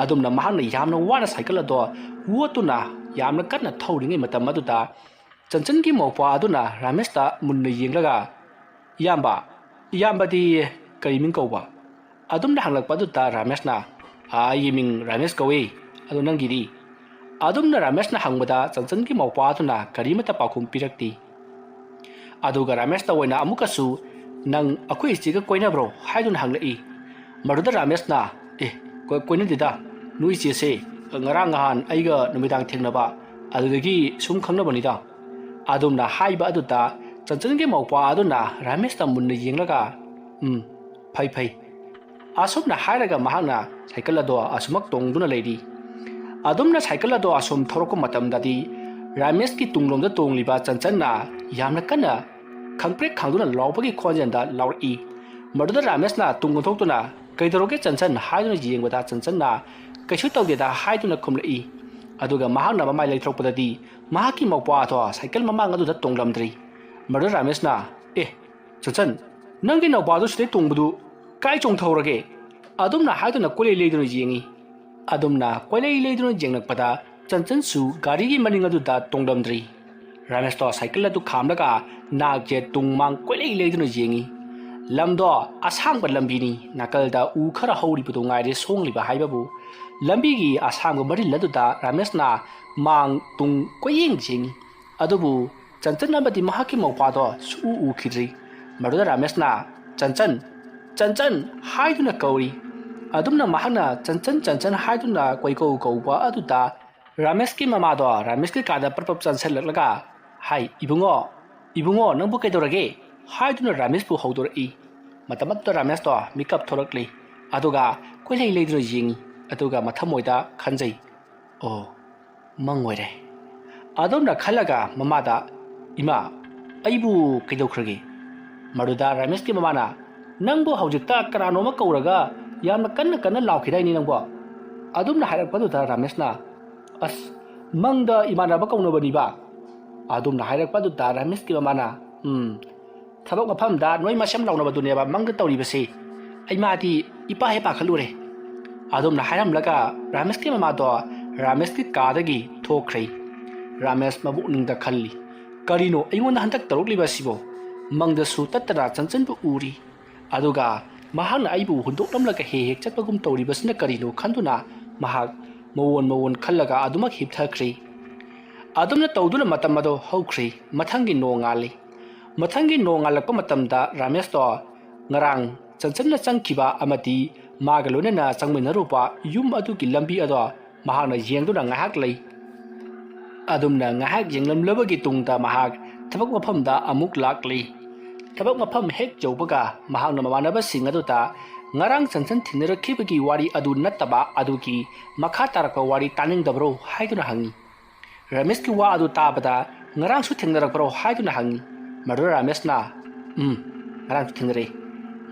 ꯑꯗꯨꯝꯅ ꯃꯍꯥꯛꯅ ꯌꯥꯝꯅ ꯋꯥꯅ ꯁꯥꯏꯀꯜ ꯑꯗꯣ ꯋꯣꯠꯇꯨꯅ ꯌꯥꯝꯅ ꯀꯟꯅ ꯊꯧꯔꯤꯉꯩ ꯃꯇꯝ ꯑꯗꯨꯗ ꯆꯟꯆꯟꯒꯤ ꯃꯧꯄ꯭ꯋꯥ ꯑꯗꯨꯅ ꯔꯥꯃꯦꯁꯇ ꯃꯨꯟꯅ ꯌꯦꯡꯂꯒ ꯏꯌꯥꯝꯕꯗꯤ ꯀꯔꯤ ꯃꯤꯡ ꯀꯧꯕ ꯑꯗꯨꯝꯅ ꯍꯪꯂꯛꯄ ꯑꯗꯨꯗ ꯔꯥꯃꯦꯁꯅ ꯑꯩꯒꯤ ꯃꯤꯡ ꯔꯥꯃꯦꯁ ꯀꯧꯏ ꯑꯗꯨ ꯅꯪꯒꯤꯗꯤ ꯑꯗꯨꯝꯅ ꯔꯥꯃꯦꯁꯅ ꯍꯪꯕꯗ ꯆꯟꯆꯟꯒꯤ ꯃꯧꯄ꯭ꯋꯥ ꯑꯗꯨꯅ ꯀꯔꯤꯃꯠꯇ ꯄꯥꯎꯈꯨꯝ ꯄꯤꯔꯛꯇꯦ ꯑꯗꯨꯒ ꯔꯥꯃꯦꯁꯇ ꯑꯣꯏꯅ ꯑꯃꯨꯛꯀꯁꯨ ꯅꯪ ꯑꯩꯈꯣꯏ ꯏꯆꯦꯒ ꯀꯣꯏꯅꯕ꯭ꯔꯣ ꯍꯥꯏꯗꯨꯅ ꯍꯪꯂꯛꯏ ꯃꯗꯨꯗ ꯔꯥꯃꯦꯁꯅ ꯀꯣꯏꯅꯗꯦꯗ ꯅꯣꯏ ꯏꯆꯦꯁꯦ ꯉꯔꯥꯡ ꯅꯍꯥꯟ ꯑꯩꯒ ꯅꯨꯃꯤꯗꯥꯡ ꯊꯦꯡꯅꯕ ꯑꯗꯨꯗꯒꯤ ꯁꯨꯝ ꯈꯪꯅꯕꯅꯤꯗ ꯑꯗꯨꯝꯅ ꯍꯥꯏꯕ ꯑꯗꯨꯗ ꯆꯟꯆꯟꯒꯤ ꯃꯧꯄ꯭ꯋꯥ ꯑꯗꯨꯅ ꯔꯥꯃꯦꯁꯇ ꯃꯨꯟꯅ ꯌꯦꯡꯂꯒ ꯐꯩ ꯑꯁꯨꯝꯅ ꯍꯥꯏꯔꯒ ꯃꯍꯥꯛꯅ ꯁꯥꯏꯀꯜ ꯑꯗꯣ ꯑꯁꯨꯃꯛ ꯇꯣꯡꯗꯨꯅ ꯂꯩꯔꯤ ꯑꯗꯨꯝꯅ ꯁꯥꯏꯀꯜ ꯑꯗꯣ ꯑꯁꯨꯝ ꯊꯧꯔꯛꯄ ꯃꯇꯝꯗꯗꯤ ꯔꯥꯃꯦꯁꯀꯤ ꯇꯨꯡꯂꯣꯝꯗ ꯇꯣꯡꯂꯤꯕ ꯆꯟꯆꯟꯅ ꯌꯥꯝꯅ ꯀꯟꯅ ꯈꯪꯄ꯭ꯔꯦꯛ ꯈꯥꯡꯗꯨꯅ ꯂꯥꯎꯕꯒꯤ ꯈꯣꯟꯖꯦꯜꯗ ꯂꯥꯎꯔꯛꯏ ꯃꯗꯨꯗ ꯔꯥꯃꯦꯁꯅ ꯇꯨꯡ ꯑꯣꯟꯊꯣꯛꯇꯨꯅ ꯀꯩꯗꯧꯔꯒꯦ ꯆꯟꯆꯟ ꯍꯥꯏꯗꯨꯅ ꯌꯦꯡꯕꯗ ꯆꯟꯆꯟꯅ ꯀꯩꯁꯨ ꯇꯧꯗꯦꯗ ꯍꯥꯏꯗꯨꯅ ꯈꯨꯝꯂꯛꯏ ꯑꯗꯨꯒ ꯃꯍꯥꯛꯅ ꯃꯃꯥꯏ ꯂꯩꯊꯣꯛꯄꯗꯗꯤ ꯃꯍꯥꯛꯀꯤ ꯃꯧꯄ꯭ꯋꯥ ꯑꯗꯣ ꯁꯥꯏꯀꯜ ꯃꯃꯥꯡ ꯑꯗꯨꯗ ꯇꯣꯡꯂꯝꯗ꯭ꯔꯤ ꯃꯗꯨꯗ ꯔꯥꯃꯦꯁꯅ ꯆꯟꯆꯟ ꯅꯪꯒꯤ ꯅꯧꯄꯥꯗꯨ ꯁꯤꯗꯩ ꯇꯣꯡꯕꯗꯨ ꯀꯥꯏ ꯆꯣꯡꯊꯧꯔꯒꯦ ꯑꯗꯨꯝꯅ ꯍꯥꯏꯗꯨꯅ ꯀꯣꯏꯂꯩ ꯂꯩꯗꯨꯅ ꯌꯦꯡꯉꯤ ꯑꯗꯨꯝꯅ ꯀꯣꯏꯂꯩ ꯂꯩꯗꯨꯅ ꯌꯦꯡꯂꯛꯄꯗ ꯆꯟꯆꯟꯁꯨ ꯒꯥꯔꯤꯒꯤ ꯃꯅꯤꯡ ꯑꯗꯨꯗ ꯇꯣꯡꯂꯝꯗ꯭ꯔꯤ ꯔꯥꯃꯦꯁꯇꯣ ꯁꯥꯏꯀꯜ ꯑꯗꯨ ꯈꯥꯝꯂꯒ ꯅꯥꯛ ꯌꯦꯠ ꯇꯨꯡ ꯃꯥꯡ ꯀꯣꯏꯂꯩ ꯂꯩꯗꯨꯅ ꯌꯦꯡꯉꯤ ꯂꯝꯗꯣ ꯑꯁꯥꯡꯕ ꯂꯝꯕꯤꯅꯤ ꯅꯥꯀꯜꯗ ꯎ ꯈꯔ ꯍꯧꯔꯤꯕꯗꯨ ꯉꯥꯏꯔꯦ ꯁꯣꯡꯂꯤꯕ ꯍꯥꯏꯕꯕꯨ ꯂꯝꯕꯤꯒꯤ ꯑꯁꯥꯡꯕ ꯃꯔꯤꯜ ꯑꯗꯨꯗ ꯔꯥꯃꯦꯁꯅ ꯃꯥꯡ ꯇꯨꯡ ꯀꯣꯏꯌꯦꯡ ꯌꯦꯡꯉꯤ ꯑꯗꯨꯕꯨ ꯆꯟꯆꯟ ꯑꯃꯗꯤ ꯃꯍꯥꯛꯀꯤ ꯃꯧꯄꯥꯗꯣ ꯁꯨꯛꯎ ꯎꯈꯤꯗ꯭ꯔꯤ ꯃꯗꯨꯗ ꯔꯥꯃꯦꯁꯅ ꯆꯟꯆꯟ ꯆꯟꯆꯟ ꯍꯥꯏꯗꯨꯅ ꯀꯧꯔꯤ ꯑꯗꯨꯝꯅ ꯃꯍꯥꯛꯅ ꯆꯟꯆꯟ ꯆꯟꯆꯟ ꯍꯥꯏꯗꯨꯅ ꯀꯣꯏꯀꯧ ꯀꯧꯕ ꯑꯗꯨꯗ ꯔꯥꯃꯦꯁꯀꯤ ꯃꯃꯥꯗꯣ ꯔꯥꯃꯦꯁꯀꯤ ꯀꯥꯗ ꯄꯔꯄꯞ ꯆꯪꯁꯜꯂꯛꯂꯒ ꯍꯥꯏ ꯏꯕꯨꯡꯉꯣ ꯅꯪꯕꯨ ꯀꯩꯗꯧꯔꯒꯦ ꯍꯥꯏꯗꯨꯅ ꯔꯥꯃꯦꯁꯄꯨ ꯍꯧꯗꯣꯔꯛꯏ ꯃꯇꯝ ꯑꯗꯨꯗ ꯔꯥꯃꯦꯁꯇꯣ ꯃꯤꯀꯞ ꯊꯣꯔꯛꯂꯤ ꯑꯗꯨꯒ ꯀꯣꯏꯂꯩ ꯂꯩꯗꯨꯅ ꯌꯦꯡꯉꯤ ꯑꯗꯨꯒ ꯃꯊꯃꯣꯏꯗ ꯈꯟꯖꯩ ꯑꯣ ꯃꯪ ꯑꯣꯏꯔꯦ ꯑꯗꯨꯝꯅ ꯈꯜꯂꯒ ꯃꯃꯥꯗ ꯏꯃꯥ ꯑꯩꯕꯨ ꯀꯩꯗꯧꯈ꯭ꯔꯒꯦ ꯃꯗꯨꯗ ꯔꯥꯃꯦꯁꯀꯤ ꯃꯃꯥꯅ ꯅꯪꯕꯨ ꯍꯧꯖꯤꯛꯇ ꯀꯅꯥꯅꯣꯃ ꯀꯧꯔꯒ ꯌꯥꯝꯅ ꯀꯟꯅ ꯂꯥꯎꯈꯤꯗꯥꯏꯅꯤ ꯅꯪꯕꯣ ꯑꯗꯨꯝꯅ ꯍꯥꯏꯔꯛꯄꯗꯨꯗ ꯔꯥꯃꯦꯁꯅ ꯑꯁ ꯃꯪꯗ ꯏꯃꯥꯟꯅꯕ ꯀꯧꯅꯕꯅꯤꯕ ꯑꯗꯨꯝꯅ ꯍꯥꯏꯔꯛꯄꯗꯨꯗ ꯔꯥꯃꯦꯁꯀꯤ ꯃꯃꯥꯅ ꯊꯕꯛ ꯃꯐꯝꯗ ꯅꯣꯏ ꯃꯁꯦꯝ ꯂꯥꯎꯅꯕꯗꯨꯅꯦꯕ ꯃꯪꯗ ꯇꯧꯔꯤꯕꯁꯤ ꯑꯩ ꯃꯥꯗꯤ ꯏꯄꯥ ꯍꯦꯛ ꯄꯥꯈꯠꯂꯨꯔꯦ ꯑꯗꯨꯝꯅ ꯍꯥꯏꯔꯝꯂꯒ ꯔꯥꯃꯦꯁꯀꯤ ꯃꯃꯥꯗꯣ ꯔꯥꯃꯦꯁꯀꯤ ꯀꯥꯗꯒꯤ ꯊꯣꯛꯈ꯭ꯔꯦ ꯔꯥꯃꯦꯁ ꯃꯕꯨꯛꯅꯤꯡꯗ ꯈꯜꯂꯤ ꯀꯔꯤꯅꯣ ꯑꯩꯉꯣꯟꯗ ꯍꯟꯗꯛ ꯇꯧꯔꯛꯂꯤꯕꯁꯤꯕꯣ ꯃꯪꯗꯁꯨ ꯇꯠꯇꯅ ꯆꯟꯆꯟꯕꯨ ꯎꯔꯤ ꯑꯗꯨꯒ ꯃꯍꯥꯛꯅ ꯑꯩꯕꯨ ꯍꯨꯟꯗꯣꯛꯂꯝꯂꯒ ꯍꯦꯛ ꯆꯠꯄꯒꯨꯝ ꯇꯧꯔꯤꯕꯁꯤꯅ ꯀꯔꯤꯅꯣ ꯈꯟꯗꯨꯅ ꯃꯍꯥꯛ ꯃꯋꯣꯟ ꯈꯜꯂꯒ ꯑꯗꯨꯃꯛ ꯍꯤꯞꯊꯈ꯭ꯔꯦ ꯑꯗꯨꯝꯅ ꯇꯧꯗꯨꯅ ꯃꯇꯝ ꯑꯗꯣ ꯍꯧꯈ꯭ꯔꯦ ꯃꯊꯪꯒꯤ ꯅꯣꯡ ꯉꯥꯜꯂꯤ ꯃꯊꯪꯒꯤ ꯅꯣꯡ ꯉꯥꯜꯂꯛꯄ ꯃꯇꯝꯗ ꯔꯥꯃꯦꯁꯇꯣ ꯉꯔꯥꯡ ꯆꯟꯆꯟꯅ ꯆꯪꯈꯤꯕ ꯑꯃꯗꯤ ꯃꯥꯒ ꯂꯣꯏꯅꯅ ꯆꯪꯃꯤꯟꯅꯔꯨꯕ ꯌꯨꯝ ꯑꯗꯨꯒꯤ ꯂꯝꯕꯤ ꯑꯗꯣ ꯃꯍꯥꯛꯅ ꯌꯦꯡꯗꯨꯅ ꯉꯥꯏꯍꯥꯛ ꯂꯩ ꯑꯗꯨꯝꯅ ꯉꯥꯏꯍꯥꯛ ꯌꯦꯡꯂꯝꯂꯕꯒꯤ ꯇꯨꯡꯗ ꯃꯍꯥꯛ ꯊꯕꯛ ꯃꯐꯝꯗ ꯑꯃꯨꯛ ꯂꯥꯛꯂꯤ ꯊꯕꯛ ꯃꯐꯝ ꯍꯦꯛ ꯌꯧꯕꯒ ꯃꯍꯥꯛꯅ ꯃꯃꯥꯟꯅꯕꯁꯤꯡ ꯑꯗꯨꯗ ꯉꯔꯥꯡ ꯆꯟꯆꯟ ꯊꯦꯡꯅꯔꯛꯈꯤꯕꯒꯤ ꯋꯥꯔꯤ ꯑꯗꯨ ꯅꯠꯇꯕ ꯑꯗꯨꯒꯤ ꯃꯈꯥ ꯇꯥꯔꯛꯄ ꯋꯥꯔꯤ ꯇꯥꯅꯤꯡꯗꯕ꯭ꯔꯣ ꯍꯥꯏꯗꯨꯅ ꯍꯪꯉꯤ ꯔꯥꯃꯦꯁꯀꯤ ꯋꯥ ꯑꯗꯨ ꯇꯥꯕꯗ ꯉꯔꯥꯡꯁꯨ ꯊꯦꯡꯅꯔꯛꯄ꯭ꯔꯣ ꯍꯥꯏꯗꯨꯅ ꯍꯪꯉꯤ ꯃꯗꯨꯗ ꯔꯥꯃꯦꯁꯅ ꯉꯔꯥꯡꯁꯨ ꯊꯦꯡꯅꯔꯛꯏ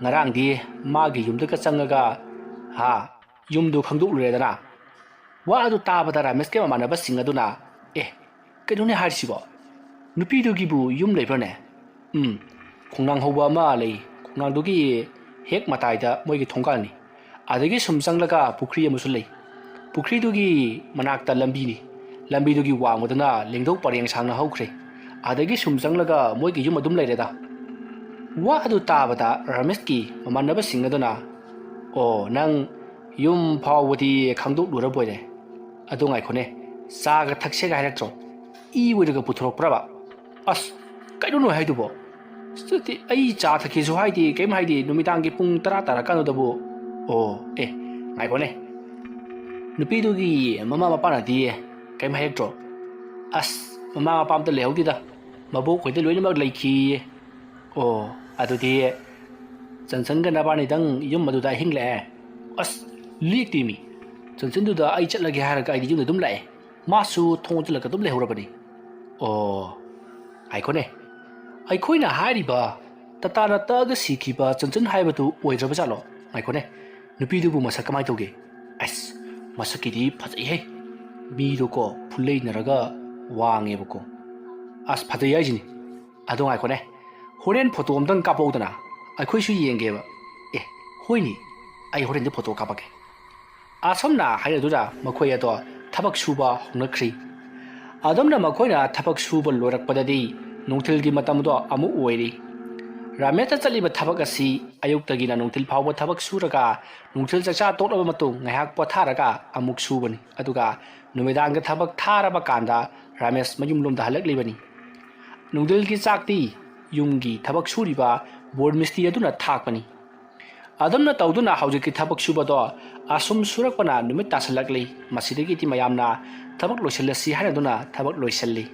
ꯉꯔꯥꯡꯗꯤ ꯃꯥꯒꯤ ꯌꯨꯝꯗꯒ ꯆꯪꯉꯒ ꯌꯨꯝꯗꯨ ꯈꯪꯗꯣꯛꯂꯨꯔꯦꯗꯅ ꯋꯥ ꯑꯗꯨ ꯇꯥꯕꯗ ꯔꯥꯃꯦꯁꯀꯤ ꯃꯃꯥꯟꯅꯕꯁꯤꯡ ꯑꯗꯨꯅ ꯀꯩꯅꯣꯅꯦ ꯍꯥꯏꯔꯤꯁꯤꯕꯣ ꯅꯨꯄꯤꯗꯨꯒꯤꯕꯨ ꯌꯨꯝ ꯂꯩꯕ꯭ꯔꯅꯦ ꯈꯣꯡꯅꯥꯡ ꯍꯧꯕ ꯑꯃ ꯂꯩ ꯈꯣꯡꯅꯥꯡꯗꯨꯒꯤ ꯍꯦꯛ ꯃꯇꯥꯏꯗ ꯃꯣꯏꯒꯤ ꯊꯣꯡꯒꯥꯜꯅꯤ ꯑꯗꯒꯤ ꯁꯨꯝ ꯆꯪꯂꯒ ꯄꯨꯈ꯭ꯔꯤ ꯑꯃꯁꯨ ꯂꯩ ꯄꯨꯈ꯭ꯔꯤꯗꯨꯒꯤ ꯃꯅꯥꯛꯇ ꯂꯝꯕꯤꯅꯤ ꯂꯝꯕꯤꯗꯨꯒꯤ ꯋꯥꯡꯃꯗꯨꯅ ꯂꯦꯡꯗꯧ ꯄꯔꯦꯡ ꯁꯥꯡꯅ ꯍꯧꯈ꯭ꯔꯦ ꯑꯗꯒꯤ ꯁꯨꯝ ꯆꯪꯂꯒ ꯃꯣꯏꯒꯤ ꯌꯨꯝ ꯑꯗꯨꯝ ꯂꯩꯔꯦꯗ ꯋꯥ ꯑꯗꯨ ꯇꯥꯕꯗ ꯔꯥꯃꯦꯁꯀꯤ ꯃꯃꯥꯟꯅꯕꯁꯤꯡ ꯑꯗꯨꯅ ꯑꯣ ꯅꯪ ꯌꯨꯝ ꯐꯥꯎꯕꯗꯤ ꯈꯪꯗꯣꯛꯂꯨꯔꯕꯣꯏꯔꯦ ꯑꯗꯨ ꯉꯥꯏꯈꯣꯅꯦ ꯆꯥꯒ ꯊꯛꯁꯦꯒ ꯍꯥꯏꯔꯛꯇ꯭ꯔꯣ ꯏ ꯑꯣꯏꯔꯒ ꯄꯨꯊꯣꯔꯛꯄ꯭ꯔꯕ ꯑꯁ ꯀꯩꯅꯣ ꯍꯥꯏꯗꯨꯕꯣ ꯑꯩ ꯆꯥ ꯊꯛꯀꯦꯁꯨ ꯍꯥꯏꯗꯦ ꯀꯩꯝ ꯍꯥꯏꯗꯦ ꯅꯨꯃꯤꯗꯥꯡꯒꯤ ꯄꯨꯡ 10 ꯇꯥꯔꯀꯥꯟꯗꯨꯗꯕꯨ ꯉꯥꯏꯈꯣꯅꯦ ꯅꯨꯄꯤꯗꯨꯒꯤ ꯃꯃꯥ ꯃꯄꯥꯅꯗꯤ ꯀꯩꯝ ꯍꯥꯏꯔꯛꯇ꯭ꯔꯣ ꯑꯁ ꯃꯃꯥ ꯃꯄꯥ ꯑꯝꯇ ꯂꯩꯍꯧꯗꯦꯗ ꯃꯕꯣꯛ ꯈꯣꯏꯗ ꯂꯣꯏꯅꯃꯛ ꯂꯩꯈꯤꯌꯦ ꯑꯗꯨꯗꯤ ꯆꯟꯆꯟꯒ ꯅꯕꯥꯅꯤꯗꯪ ꯌꯨꯝ ꯑꯗꯨꯗ ꯑꯍꯤꯡ ꯂꯦꯛꯑꯦ ꯑꯁ ꯂꯦꯛꯇꯦꯃꯤ ꯆꯟꯆꯟꯗꯨꯗ ꯑꯩ ꯆꯠꯂꯒꯦ ꯍꯥꯏꯔꯒ ꯑꯩꯗꯤ ꯌꯨꯝꯗ ꯑꯗꯨꯝ ꯂꯥꯛꯑꯦ ꯃꯥꯁꯨ ꯊꯣꯡ ꯆꯠꯂꯒ ꯑꯗꯨꯝ ꯂꯩꯍꯧꯔꯕꯅꯤ ꯉꯥꯏꯈꯣꯅꯦ ꯑꯩꯈꯣꯏꯅ ꯍꯥꯏꯔꯤꯕ ꯇꯇꯥꯅ ꯇꯛꯑꯒ ꯁꯤꯈꯤꯕ ꯆꯟꯆꯟ ꯍꯥꯏꯕꯗꯨ ꯑꯣꯏꯗ꯭ꯔꯕꯖꯥꯠꯂꯣ ꯉꯥꯏꯈꯣꯅꯦ ꯅꯨꯄꯤꯗꯨꯕꯨ ꯃꯁꯛ ꯀꯃꯥꯏꯅ ꯇꯧꯒꯦ ꯑꯁ ꯃꯁꯛꯀꯤꯗꯤ ꯐꯖꯩꯍꯦ ꯃꯤꯗꯣꯀꯣ ꯐꯨꯜꯂꯩꯅꯔꯒ ꯋꯥꯡꯉꯦꯕꯀꯣ ꯑꯁ ꯐꯖꯩ ꯍꯥꯏꯁꯤꯅꯤ ꯑꯗꯣ ꯉꯥꯏꯈꯣꯅꯦ ꯍꯣꯔꯦꯟ ꯐꯣꯇꯣ ꯑꯝꯇꯪ ꯀꯥꯞꯄꯛꯎꯗꯅ ꯑꯩꯈꯣꯏꯁꯨ ꯌꯦꯡꯒꯦꯕ ꯍꯣꯏꯅꯤ ꯑꯩ ꯍꯣꯔꯦꯟꯗꯤ ꯐꯣꯇꯣ ꯀꯥꯞꯄꯛꯀꯦ ꯑꯁꯣꯝꯅ ꯍꯥꯏꯔꯗꯨꯅ ꯃꯈꯣꯏ ꯑꯗꯣ ꯊꯕꯛ ꯁꯨꯕ ꯍꯧꯅꯈ꯭ꯔꯤ ꯑꯗꯨꯝꯅ ꯃꯈꯣꯏꯅ ꯊꯕꯛ ꯁꯨꯕ ꯂꯣꯏꯔꯛꯄꯗꯗꯤ ꯅꯨꯡꯊꯤꯜꯒꯤ ꯃꯇꯝꯗꯣ ꯑꯃꯨꯛ ꯑꯣꯏꯔꯤ ꯔꯥꯃꯦꯁꯇ ꯆꯠꯂꯤꯕ ꯊꯕꯛ ꯑꯁꯤ ꯑꯌꯨꯛꯇꯒꯤꯅ ꯅꯨꯡꯊꯤꯜ ꯐꯥꯎꯕ ꯊꯕꯛ ꯁꯨꯔꯒ ꯅꯨꯡꯊꯤꯜ ꯆꯥꯛꯆꯥ ꯇꯣꯛꯂꯕ ꯃꯇꯨꯡ ꯉꯥꯏꯍꯥꯛ ꯄꯣꯊꯥꯔꯒ ꯑꯃꯨꯛ ꯁꯨꯕꯅꯤ ꯑꯗꯨꯒ ꯅꯨꯃꯤꯗꯥꯡꯒꯤ ꯊꯕꯛ ꯊꯥꯔꯕ ꯀꯥꯟꯗ ꯔꯥꯃꯦꯁ ꯃꯌꯨꯝꯂꯣꯝꯗ ꯍꯜꯂꯛꯂꯤꯕꯅꯤ ꯅꯨꯡꯊꯤꯜꯒꯤ ꯆꯥꯛꯇꯤ ꯌꯨꯝꯒꯤ ꯊꯕꯛ ꯁꯨꯔꯤꯕ ꯕꯣꯔ ꯃꯤꯁꯇ꯭ꯔꯤ ꯑꯗꯨꯅ ꯊꯥꯛꯄꯅꯤ ꯑꯗꯨꯝꯅ ꯇꯧꯗꯨꯅ ꯍꯧꯖꯤꯛꯀꯤ ꯊꯕꯛ ꯁꯨꯕꯗꯣ ꯑꯁꯨꯝ ꯁꯨꯔꯛꯄꯅ ꯅꯨꯃꯤꯠ ꯇꯥꯁꯜꯂꯛꯂꯤ ꯃꯁꯤꯗꯒꯤꯗꯤ ꯃꯌꯥꯝꯅ ꯊꯕꯛ ꯂꯣꯏꯁꯤꯜꯂꯁꯤ ꯍꯥꯏꯅꯗꯨꯅ ꯊꯕꯛ ꯂꯣꯏꯁꯤꯜꯂꯤ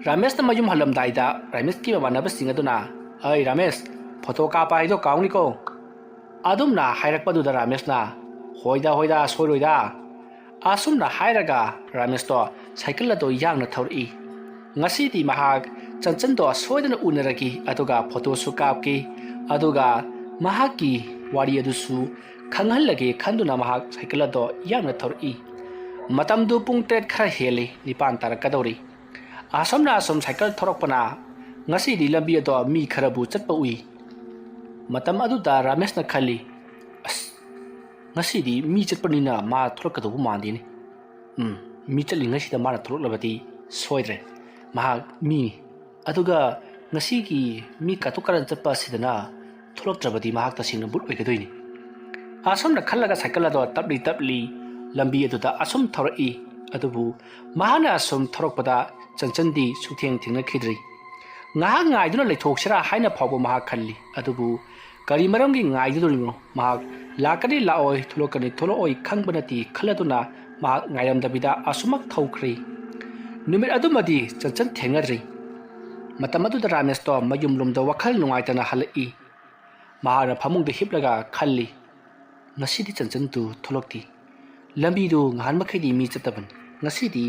ꯔꯥꯃꯦꯁꯅ ꯃꯌꯨꯝ ꯍꯜꯂꯝꯗꯥꯏꯗ ꯔꯥꯃꯦꯁꯀꯤ ꯃꯃꯥꯟꯅꯕꯁꯤꯡ ꯑꯗꯨꯅ ꯑꯩ ꯔꯥꯃꯦꯁ ꯐꯣꯇꯣ ꯀꯥꯞꯄ ꯍꯥꯏꯗꯣ ꯀꯥꯎꯅꯤꯀꯣ ꯑꯗꯨꯝꯅ ꯍꯥꯏꯔꯛꯄꯗꯨꯗ ꯔꯥꯃꯦꯁꯅ ꯍꯣꯏꯗ ꯁꯣꯏꯔꯣꯏꯗ ꯑꯁꯨꯝꯅ ꯍꯥꯏꯔꯒ ꯔꯥꯃꯦꯁꯇꯣ ꯁꯥꯏꯀꯜ ꯑꯗꯣ ꯌꯥꯡꯅ ꯊꯧꯔꯛꯏ ꯉꯁꯤꯗꯤ ꯃꯍꯥꯛ ꯆꯟꯆꯟꯗꯣ ꯁꯣꯏꯗꯅ ꯎꯅꯔꯒꯤ ꯑꯗꯨꯒ ꯐꯣꯇꯣꯁꯨ ꯀꯥꯞꯈꯤ ꯑꯗꯨꯒ ꯃꯍꯥꯛꯀꯤ ꯋꯥꯔꯤ ꯑꯗꯨꯁꯨ ꯈꯪꯍꯜꯂꯒꯦ ꯈꯟꯗꯨꯅ ꯃꯍꯥꯛ ꯁꯥꯏꯀꯜ ꯑꯗꯣ ꯌꯥꯡꯅ ꯊꯧꯔꯛꯏ ꯃꯇꯝꯗꯨ ꯄꯨꯡ 9 ꯈꯔ ꯍꯦꯜꯂꯤ 9 ꯇꯥꯔꯛꯀꯗꯧꯔꯤ ꯑꯁꯣꯝꯅ ꯑꯁꯣꯝ ꯁꯥꯏꯀꯜ ꯊꯧꯔꯛꯄꯅ ꯉꯁꯤꯗꯤ ꯂꯝꯕꯤ ꯑꯗꯣ ꯃꯤ ꯈꯔꯕꯨ ꯆꯠꯄ ꯎꯏ ꯃꯇꯝ ꯑꯗꯨꯗ ꯔꯥꯃꯦꯁꯅ ꯈꯜꯂꯤ ꯑꯁ ꯉꯁꯤꯗꯤ ꯃꯤ ꯆꯠꯄꯅꯤꯅ ꯃꯥ ꯊꯣꯛꯂꯛꯀꯗꯧꯕ ꯃꯥꯟꯗꯦꯅꯦ ꯃꯤ ꯆꯠꯂꯤꯉꯩꯁꯤꯗ ꯃꯥꯅ ꯊꯣꯛꯂꯛꯂꯕꯗꯤ ꯁꯣꯏꯗ꯭ꯔꯦ ꯃꯍꯥꯛ ꯃꯤꯅꯤ ꯑꯗꯨꯒ ꯉꯁꯤꯒꯤ ꯃꯤ ꯀꯥꯇꯨ ꯀꯥꯔꯟ ꯆꯠꯄ ꯑꯁꯤꯗꯅ ꯊꯣꯛꯂꯛꯇ꯭ꯔꯕꯗꯤ ꯃꯍꯥꯛ ꯇꯁꯦꯡꯅ ꯕꯨꯠ ꯑꯣꯏꯒꯗꯣꯏꯅꯤ ꯑꯁꯣꯝꯅ ꯈꯜꯂꯒ ꯁꯥꯏꯀꯜ ꯑꯗꯣ ꯇꯞꯂꯤ lambi aduda asum thoraki adubu mahana asum thorokpada chanchandi sutheng thingna khidri ngaha ngaiduna leithoksira haina phawbo maha khalli adubu kari maramgi ngaidurimo maha lakani laoi thulokani tholoi khangbanati khaladuna maha ngairamdabida asumak thaukhri numit adumadi chanchan thengari matamadu da ramesh to mayumlumda wakhal nungaitana halai mahana phamungda hiplaga khalli ngasidi chanchan tu tholokti lambi do ngan makhidi mi chataban ngasidi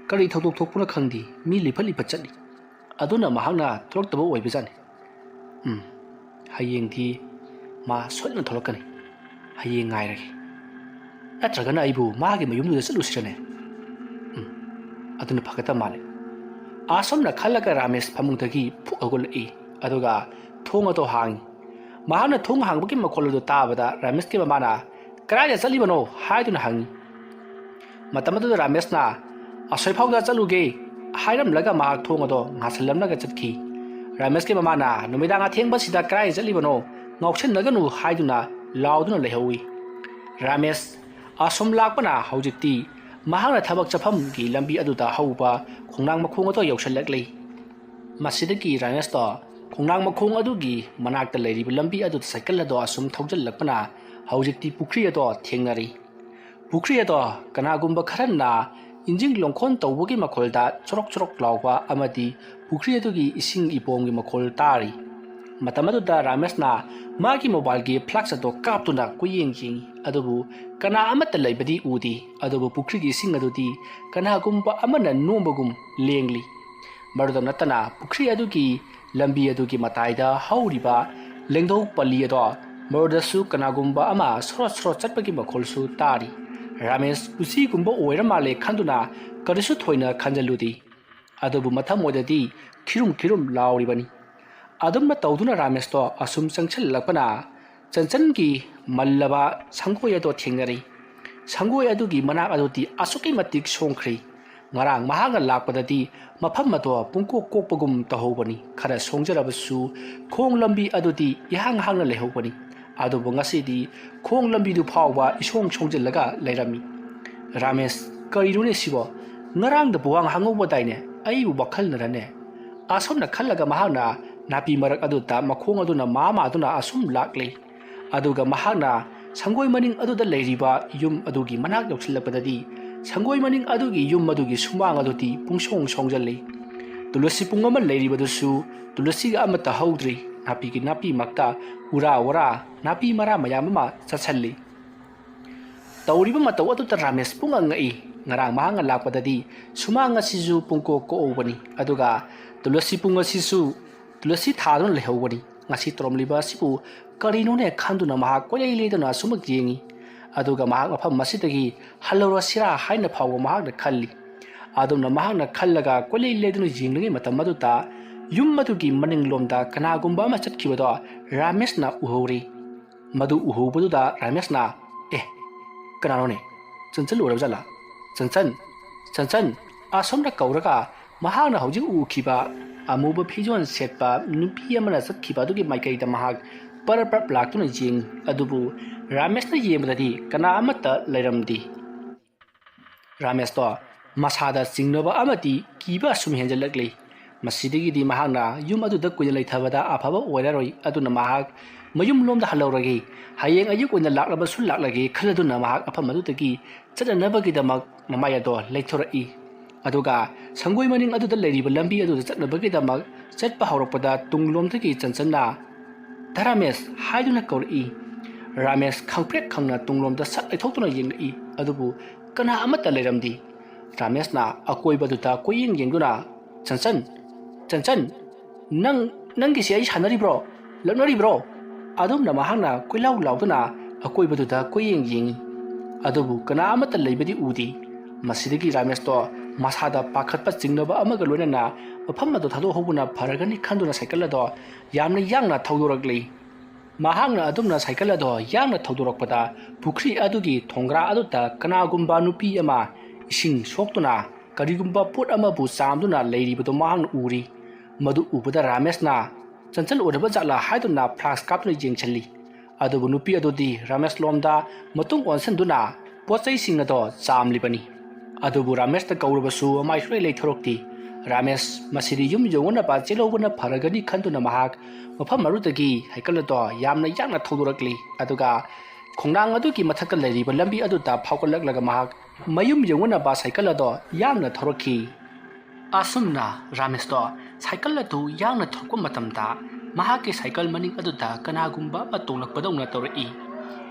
kari thoktok thokpuna khangdi mi lipali pachali aduna mahana tholoktabu oibijani hayeng thi ma sotna tholokani hayeng ngairagi natragana aibu maagi mayumdu chalusirane aduna phagata male asomna khalaga ramesh phamungdagi phugolai aduga thonga to hang mahana thong hangbagi makholodo tabada ramesh ke mamana karaya chalibano haiduna hangi matamadu ramesh na asoi phawda chaluge hairam laga ma thong ado ngasalam naga chatki ramesh ke mamana numidanga thengba sida karaya chalibano ngauchen naganu haiduna lauduna lehawi ramesh asom lakpana haujikti mahana thabak chafam gi lambi aduda hauba khongnang makhong ado yaushalaklei masidagi ramesh to khongnang makhong adugi manakta leiribi lambi adu cycle ado asum thaugjal lakpana haujikti pukri ado thengnari pukri ado kanagumba kharanna injing longkhon tawbugi makholda chorok chorok lawba amadi pukri adugi ising ipomgi makhol tari matamadu da ramesh na magi mobile gi flux ado kaptuna kuyeng jing adubu kana amata leibadi udi adubu pukri gi sing adudi kana gumba amana nombagum lengli maruda natana pukri adugi lambi adugi mataida hauriba lengdo pali ado maruda su kana gumba ama srot srot chatpagi makholsu tari ramesh usi gumba oira male khanduna karisu thoina khanjaludi adubu mathamodadi khirum lauribani adumna tawduna ramesh to asum changchal lakpana chanchan gi mallaba sangoi ado thengnari sangoi adugi manak adoti asuki matik songkhri ngarang mahanga lakpadadi mafam mato pungko kokpagum tahobani khara songjarabasu khong lambi adoti ihang hangna lehobani adubu ngasidi khong lambi du phawba isong songjillaga leirami ramesh karirune sibo ngarang da buwang hangoba daine aibu bakhal narane asomna khallaga mahana napi marak aduta makhong aduna mama aduna asum lakle aduga mahana sangoi maning aduda leiriba yum adugi manak yoksilapadadi sangoi maning adugi yum adugi sumang aduti pungsong songjalle tulasi pungama leiribadusu tulasi ga amata haudri napi gi napi makta ura wara napi mara mayamama chachalli tawriba mataw aduta ramesh punga ngai ngarang mahanga lakpadadi sumanga siju pungko ko obani aduga tulasi punga sisu tulasi thadun lehobani ngasi tromliba sipu karinone khanduna maha kolei leduna sumak jengi aduga maha mafam masidagi halora sira haina phawo maha na khalli adumna maha na khallaga kolei leduna jinglingi matamaduta yum madugi maninglomda kanagumba ma chatkibado ramesh na uhori madu uhobuda ramesh na kananone chanchan urabjala chanchan asomra kauraga maha na hauji ukhiba amuba phijon setpa nupi amana chatkhiba dugi maikaida maha par plaktuna jing adubu ramesh na yemdadi kana amata leiramdi ramesh to masada singnaba amati kiba sum henjalakle masidigi di mahana yum adu da kuya leithabada afaba oiraroi aduna mahak mayum lomda halawragi hayeng ayuk oina laklaba sul laklagi khaladuna mahak afamadu tagi chadanabagi damak mamaya do leithorai aduga sangoi maning adu da leiriba lambi adu chatnabagi damak chatpa hawrakpada tunglomdagi chanchanna ramesh haiduna kauri ramesh khangprek khangna tunglomda sat leithokuna yengai adubu kana amata leiramdi ramesh na akoibaduta koying yengduna chanchan nang gi sei sanari bro laknari bro adum na mahangna koilau lauduna akoibaduta koying yengi adubu kana amata leibadi udi masidagi ramesh to masada pakhatpa jingnaba amaga loinana mafam ado thado hobuna pharagani khanduna cycle ado yamna yangna thaudorakli mahangna adumna cycle ado yangna thaudorakpada pukri adugi thongra aduta kanagumba nupi ama ising soktuna karigumba put ama bu samduna leiribado mahang uri madu ubada ramesh na chanchal odaba jala haiduna flash kapna jengchalli adubu nupi adudi ramesh lomda matung onsanduna पोचैसिंग अदो चामलिबनी अदुबु रामेश कौरबसु माइ सुलै लेथोरक्ति Ramesh मसिदि yum जोंगना पा चेलौबना फरगनि खंदुना महाक मफम मरुदगी cycle अदो यामना यांगना थौदोरक्ली अदुगा खोंडांग अदुगी मथक लैरिबा लंबी अदुता फावकलकलगा महाक मयुम जोंगना पा cycle अदो यांगना थोरक्खि असुमना रामेश दो cycle अदु यांगना थोरको मतमदा Mahake cycle मनिंग अदुदा कनागुंबा मतोंलकपदौना तौरई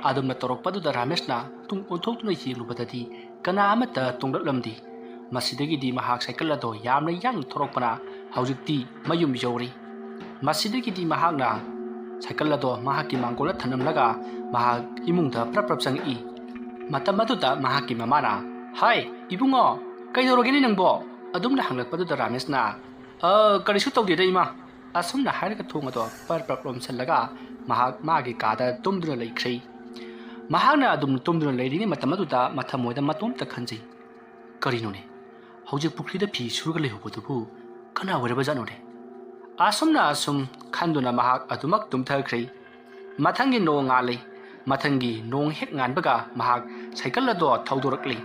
अदुमना तौरकपदुदा रामेशना तुंग ओंथोक्तुना येंगलुबददी कना अमता तोंगलकलमदि मसिदगिदी महाक साइकल अदो यामना यांग थोरकपना हौजिकती मयुम यौरी मसिदगिदी महाकना साइकल अदो महाकी मांगोला थनमलगा महाक इमुंगदा प्रप्रप चंगी मतम अदुदा महाकी ममाना हाय इबुंगो कैदोरगेनि नंगबो अदुमना हंगलकपदुदा रामेशना करिसु तौदेदा इमा असुमना हारगा थोंगदो प्रप्रप लोमसलगा महाक मागी कादा तुमदुना लैख्रै महाकना अदुम तुमदुना लैरिनि मतम अदुदा मथमोयदा मतोमता खंजै करिनोने हौजिक पुख्रीदा फी सुरगा लेहोबदुबु कना वरबा जानोने असुमना असुम खंदुना महाक अदुमक तुमथख्रै मथंगी नोंग ngaलै मथंगी नोंग हेक nganbaga महाक साइकल अदो थौदोरक्ली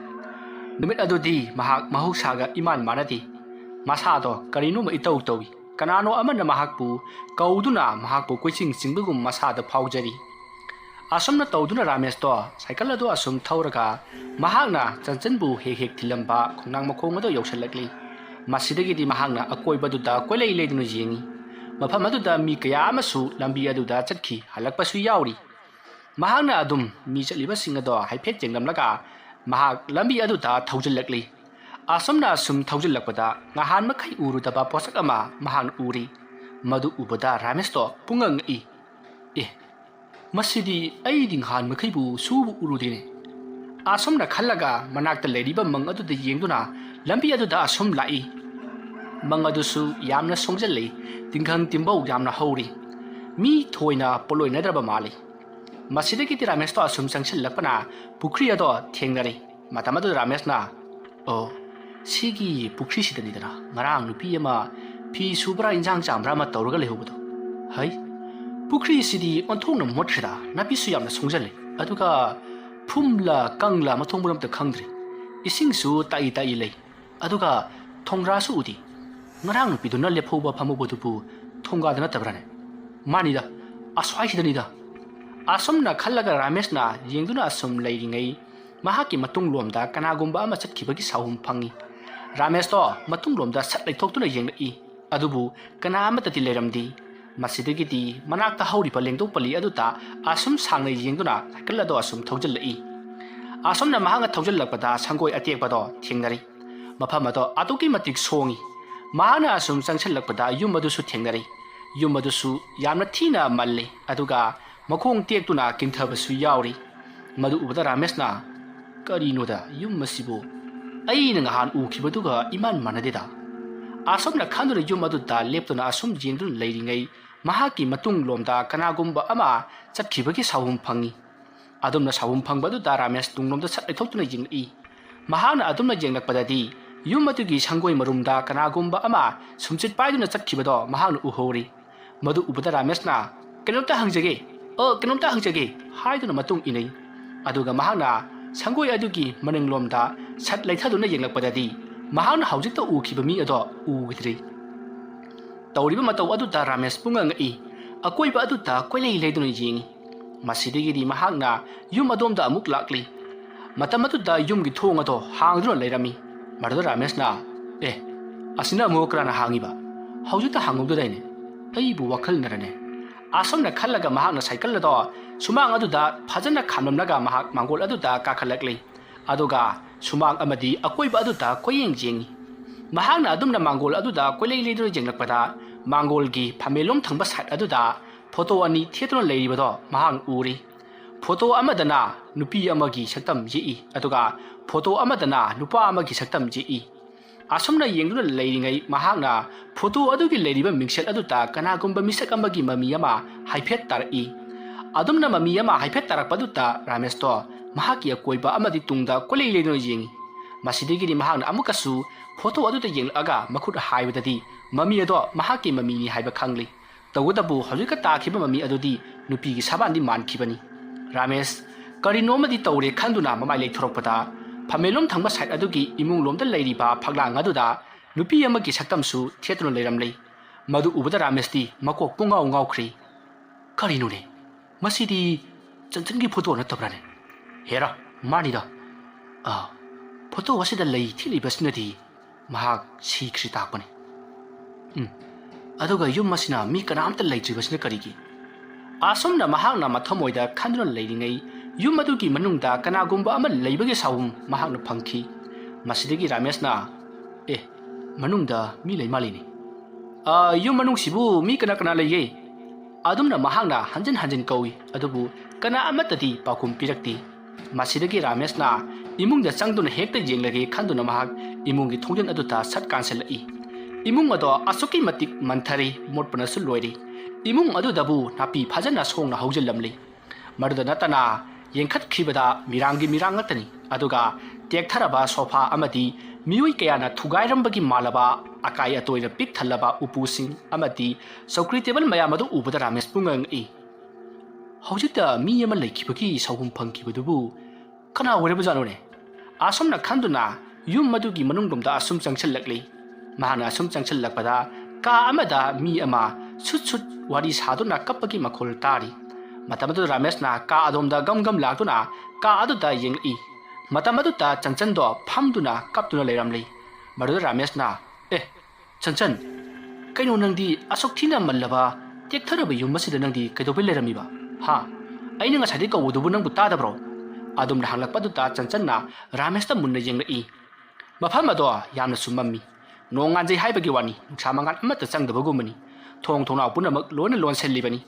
नुमित अदुदी महाक महौसागा इमान मानदी मसादो करिनुम इतौ तौई कनानो अमना महाकपु कौदुना महाकपु कोइचिंग चिंगबगुम मसादा फाउजरी असुमना तौदुना रामेश तो साइकल अदो असुम थौरगा महाकना चंचनबु हेक हेक थिलंबा खोंनांग मखोंग अदो यौसलक्ली मसिदगिदी महाकना अकोइबदुदा कोइलै लेदुना येंगी मफम अदुदा मी कया अमसु लंबी अदुदा चटखी हलकपसु याउरी महाकना अदुम मी चलिबसिंग अदो हाइफेट जेंगलमलगा महाक लंबी अदुदा थौजलक्ली असुमना assume थौजलकपदा ngahan makhai urudaba posak ama mahang uri madu ubada ramesh to pungang e masidi ai ding han makhai bu subu urudine asumna khallaga manakta leriba mang adu de yengduna lambi adu da asum lai mang adu su yamna songjale tingkhang timbau yamna hori mi thoina poloi nadraba mali masidi ki ramesh to asum sangsil lakpana pukri ado thengnare matamadu ramesh na o सिगी पुख्री सिदनिदना ngarang nupi ama phi subra injang chamra ma tawraga lehobodo hai पुख्री Sidi onthongna mothida napi su yamna songjale aduga phumla kangla mathongburam ta khangdri ising su tai tai lei aduga thongra su udi ngarang nupi duna lephoba phamobodu pu thonga dana tabrane manida aswai sidanida asomna khallaga rameshna yengduna asum leiringai mahaki matung lomda kanagumba ama chatkibagi sahum phangi Ramesh तो मतुंग लोमदा सट लैथोक्तुना येंगई अदुबु कना अमतति लेरमदी मसिदगिदी मनाक्ता हौरिबा लेंदो पली अदुता आसुम सांगना येंगदुना cycle अदो आसुम थौजलई आसुमना महांगा थौजलकपदा संगोय अतेकपदो थेंगनरी मफम अदो अतुकी मतिक सोंगी महाना आसुम चंगसलकपदा युम अदुसु थेंगनरी युम अदुसु यामना थीना मल्ले अदुगा मखोंग तेक्तुना किंथबसु यावरी मदु उबदा रामेशना करिनोदा युम मसिबो अईना ngahan ukhibaduga iman manadeda asomna khanduna yum aduda leptuna asum jengdun leiringai mahaki matung lomda kanagumba ama chatkibagi sawum phangi adumna sawum phangbadu da ramesh tunglomda chatlethokuna jingi mahana adumna jenglakpadadi yum adugi sangoi marumda kanagumba ama sumchit paiduna chatkibado mahana uhori madu ubada rameshna kenomta hangjage haiduna matung inai aduga mahana 상고이 아두기 머닝롬다 삿 레이타도나 옌락바다디 마하나 하우직다 우키바미 어도 우기드리 तौरीब मतौ अदुदा Ramesh पुंगंगई अकोइबा अदुदा कोइलै लेदुन Ying मसिदिगिदि महागना yum अदोमदा अमुक लाक्ली मतम अदुदा युमगी थोंग अदो हांगदुन Laramie मरदो रामेशना ए असिना मोकराना हांगिबा हौजुता हांगौदुदाइने अइबु वखल नरने आसमना खल्लगा महागना cycle अदो सुमांग अदुदा फजना खामलमनगा महाग मांगोल अदुदा काखलक्ली अदुगा सुमांग अमदी अकोइबा अदुदा कोयेंग जिंगी महागना अदुमना मांगोल अदुदा कोइलै लेदुन जेंगलकपदा मांगोलगी फामेलोम थंबा side अदुदा photo अनि थिएटरन लेरिबदो महाग Uri photo अमदना नुपी अमगी सक्तम येई अदुगा photo अमदना नुपा अमगी सक्तम येई असमना येंगदुन लेरिङै महागना फोटो अदुगी लेरिबा मिक्सेल अदुदा कनागुम्बा मिसक अमगी ममी अमा हाइफेट तारई अदुमना ममी अमा हाइफेट तारकपदुदा रामेश तो महाकी अकोइबा अमदी तुंगदा कोलै लेदुन येंगी मसिदिगिदि महागना अमुकसु फोटो अदुदा येंगलगा मखुद हाइबददी ममी अदो महाकी ममीनी हाइबा खंगली तवदबु हजुका ताखिबा ममी अदुदी नुपीगी साबांदी मानखिबनी रामेश ꯀꯔꯤꯅꯣꯃꯗꯤ ꯇꯧꯔꯦ ꯈꯟꯗꯨꯅ ꯃꯃꯥꯏ ꯂꯩꯊꯣꯔꯛꯄꯗ ꯐꯝꯃꯦꯟꯂꯣꯝ ꯊꯪꯕ ꯁꯥꯏꯠ ꯑꯗꯨꯒꯤ ꯏꯃꯨꯡ ꯂꯣꯝꯗ ꯂꯩꯔꯤꯕ ꯐꯛꯂꯥꯡ ꯑꯗꯨꯗ ꯅꯨꯄꯤ ꯑꯃꯒꯤ ꯁꯛꯇꯝꯁꯨ ꯊꯦꯠꯇꯨꯅ ꯂꯩꯔꯝꯂꯦ ꯃꯗꯨ ꯎꯕꯗ ꯔꯥꯃꯦꯁꯇꯤ ꯃꯀꯣꯛ ꯄꯨꯡꯉꯥꯎ ꯉꯥꯎꯈ꯭ꯔꯤ ꯀꯔꯤꯅꯣꯅꯦ ꯃꯁꯤꯗꯤ ꯆꯟꯆꯟꯒꯤ ꯐꯣꯇꯣ ꯅꯠꯇꯕ꯭ꯔꯥꯅꯦ ꯍꯦꯔꯥ ꯃꯥꯅꯤꯗ ꯐꯣꯇꯣ ꯑꯁꯤꯗ ꯂꯩ ꯊꯦꯠꯂꯤꯕꯁꯤꯅꯗꯤ ꯃꯍꯥꯛ ꯁꯤꯈ꯭ꯔꯤ ꯇꯥꯛꯄꯅꯤ ꯑꯗꯨꯒ ꯌꯨꯝ ꯑꯁꯤꯅ ꯃꯤ ꯀꯅꯥꯝꯇ ꯂꯩꯇ꯭ꯔꯤꯕꯁꯤꯅ ꯀꯔꯤꯒꯤ ꯑꯁꯨꯝꯅ ꯃꯍꯥꯛꯅ ꯃꯊꯃꯣꯏꯗ ꯈꯟꯗꯨꯅ ꯂꯩꯔꯤꯉꯩ ꯌꯨꯝ ꯑꯗꯨꯒꯤ ꯃꯅꯨꯡꯗ ꯀꯅꯥꯒꯨꯝꯕ ꯑꯃ ꯂꯩꯕꯒꯤ ꯁꯥꯎꯝ ꯃꯍꯥꯛꯅ ꯐꯪꯈꯤ ꯃꯁꯤꯗꯒꯤ ꯔꯥꯃꯦꯁꯅ ꯃꯅꯨꯡꯗ ꯃꯤ ꯂꯩ ꯃꯥꯜꯂꯤꯅꯤ ꯌꯨꯝ ꯃꯅꯨꯡꯁꯤꯕꯨ ꯃꯤ ꯀꯅꯥ ꯀꯅꯥ ꯂꯩꯌꯦ ꯑꯗꯨꯝꯅ ꯃꯍꯥꯛꯅ ꯍꯟꯖꯤꯟ ꯍꯟꯖꯤꯟ ꯀꯧꯏ ꯑꯗꯨꯕु ꯀꯅꯥ ꯑꯃꯠꯇꯗꯤ ꯄꯥꯎꯈꯨꯝ ꯄꯤꯔꯛꯇꯦ ꯃꯁꯤꯗꯒꯤ ꯔꯥꯃꯦꯁꯅ इमुंग चंगदुन हेक्ता येंगलगे खंदुन महाक इमुंगी थोंजन अदुता सट कांसेलई इमुंग अदो असुकी मतिक मंथरी मोटपनसु लोइरी इमुंग अदुदबु नापी फजना सोंगना हौजलमली मरुद नतना येंखत खिबदा मिरांगी मिरांग नतनी अदुगा टेक्थरबा सोफा अमदी मियुई कयाना थुगाइरंबगी मालबा अकाय अतोइना पिक थल्लबा उपुसिंग अमदी सौक्री टेबल मयामदु उबदा रामेश पुंगंग इ हौजिता मी अमा लैखिबगी सौहुम फंखिबदुबु कना ओरेबजानोने आसमना खंदुना युम मदुगी मनुंगदुमदा असुम चंगछललकली महाना असुम चंगछललकपदा का अमदा मी अमा सुट सुट वारी सादुना कपगी मखोल तारी मतमदु रामेशना का अदोमदा गम गम लादुना का अदुदा येंगई मतमदुता चंचनदो फमदुना कपदुना लेरमली मरुद रामेशना चंचन कइनो नंदी असोक्थिना मल्लबा टेक्थरब युम मसिदा नंदी कइदोबे लेरमिबा हा अइना ngसादि कवदुबु नंबु तादब्रो अदुम हांगलकपदुता चंचनना रामेशता मुन्ना येंगई मफम अदो यामना सुमम्मी नोंगांजै हाइबगी वानी नुक्सा मंगान अमत्ता चंगदबगुमनी थोंग थोंनाव पुनमक लोन लोन सेल्लिबनी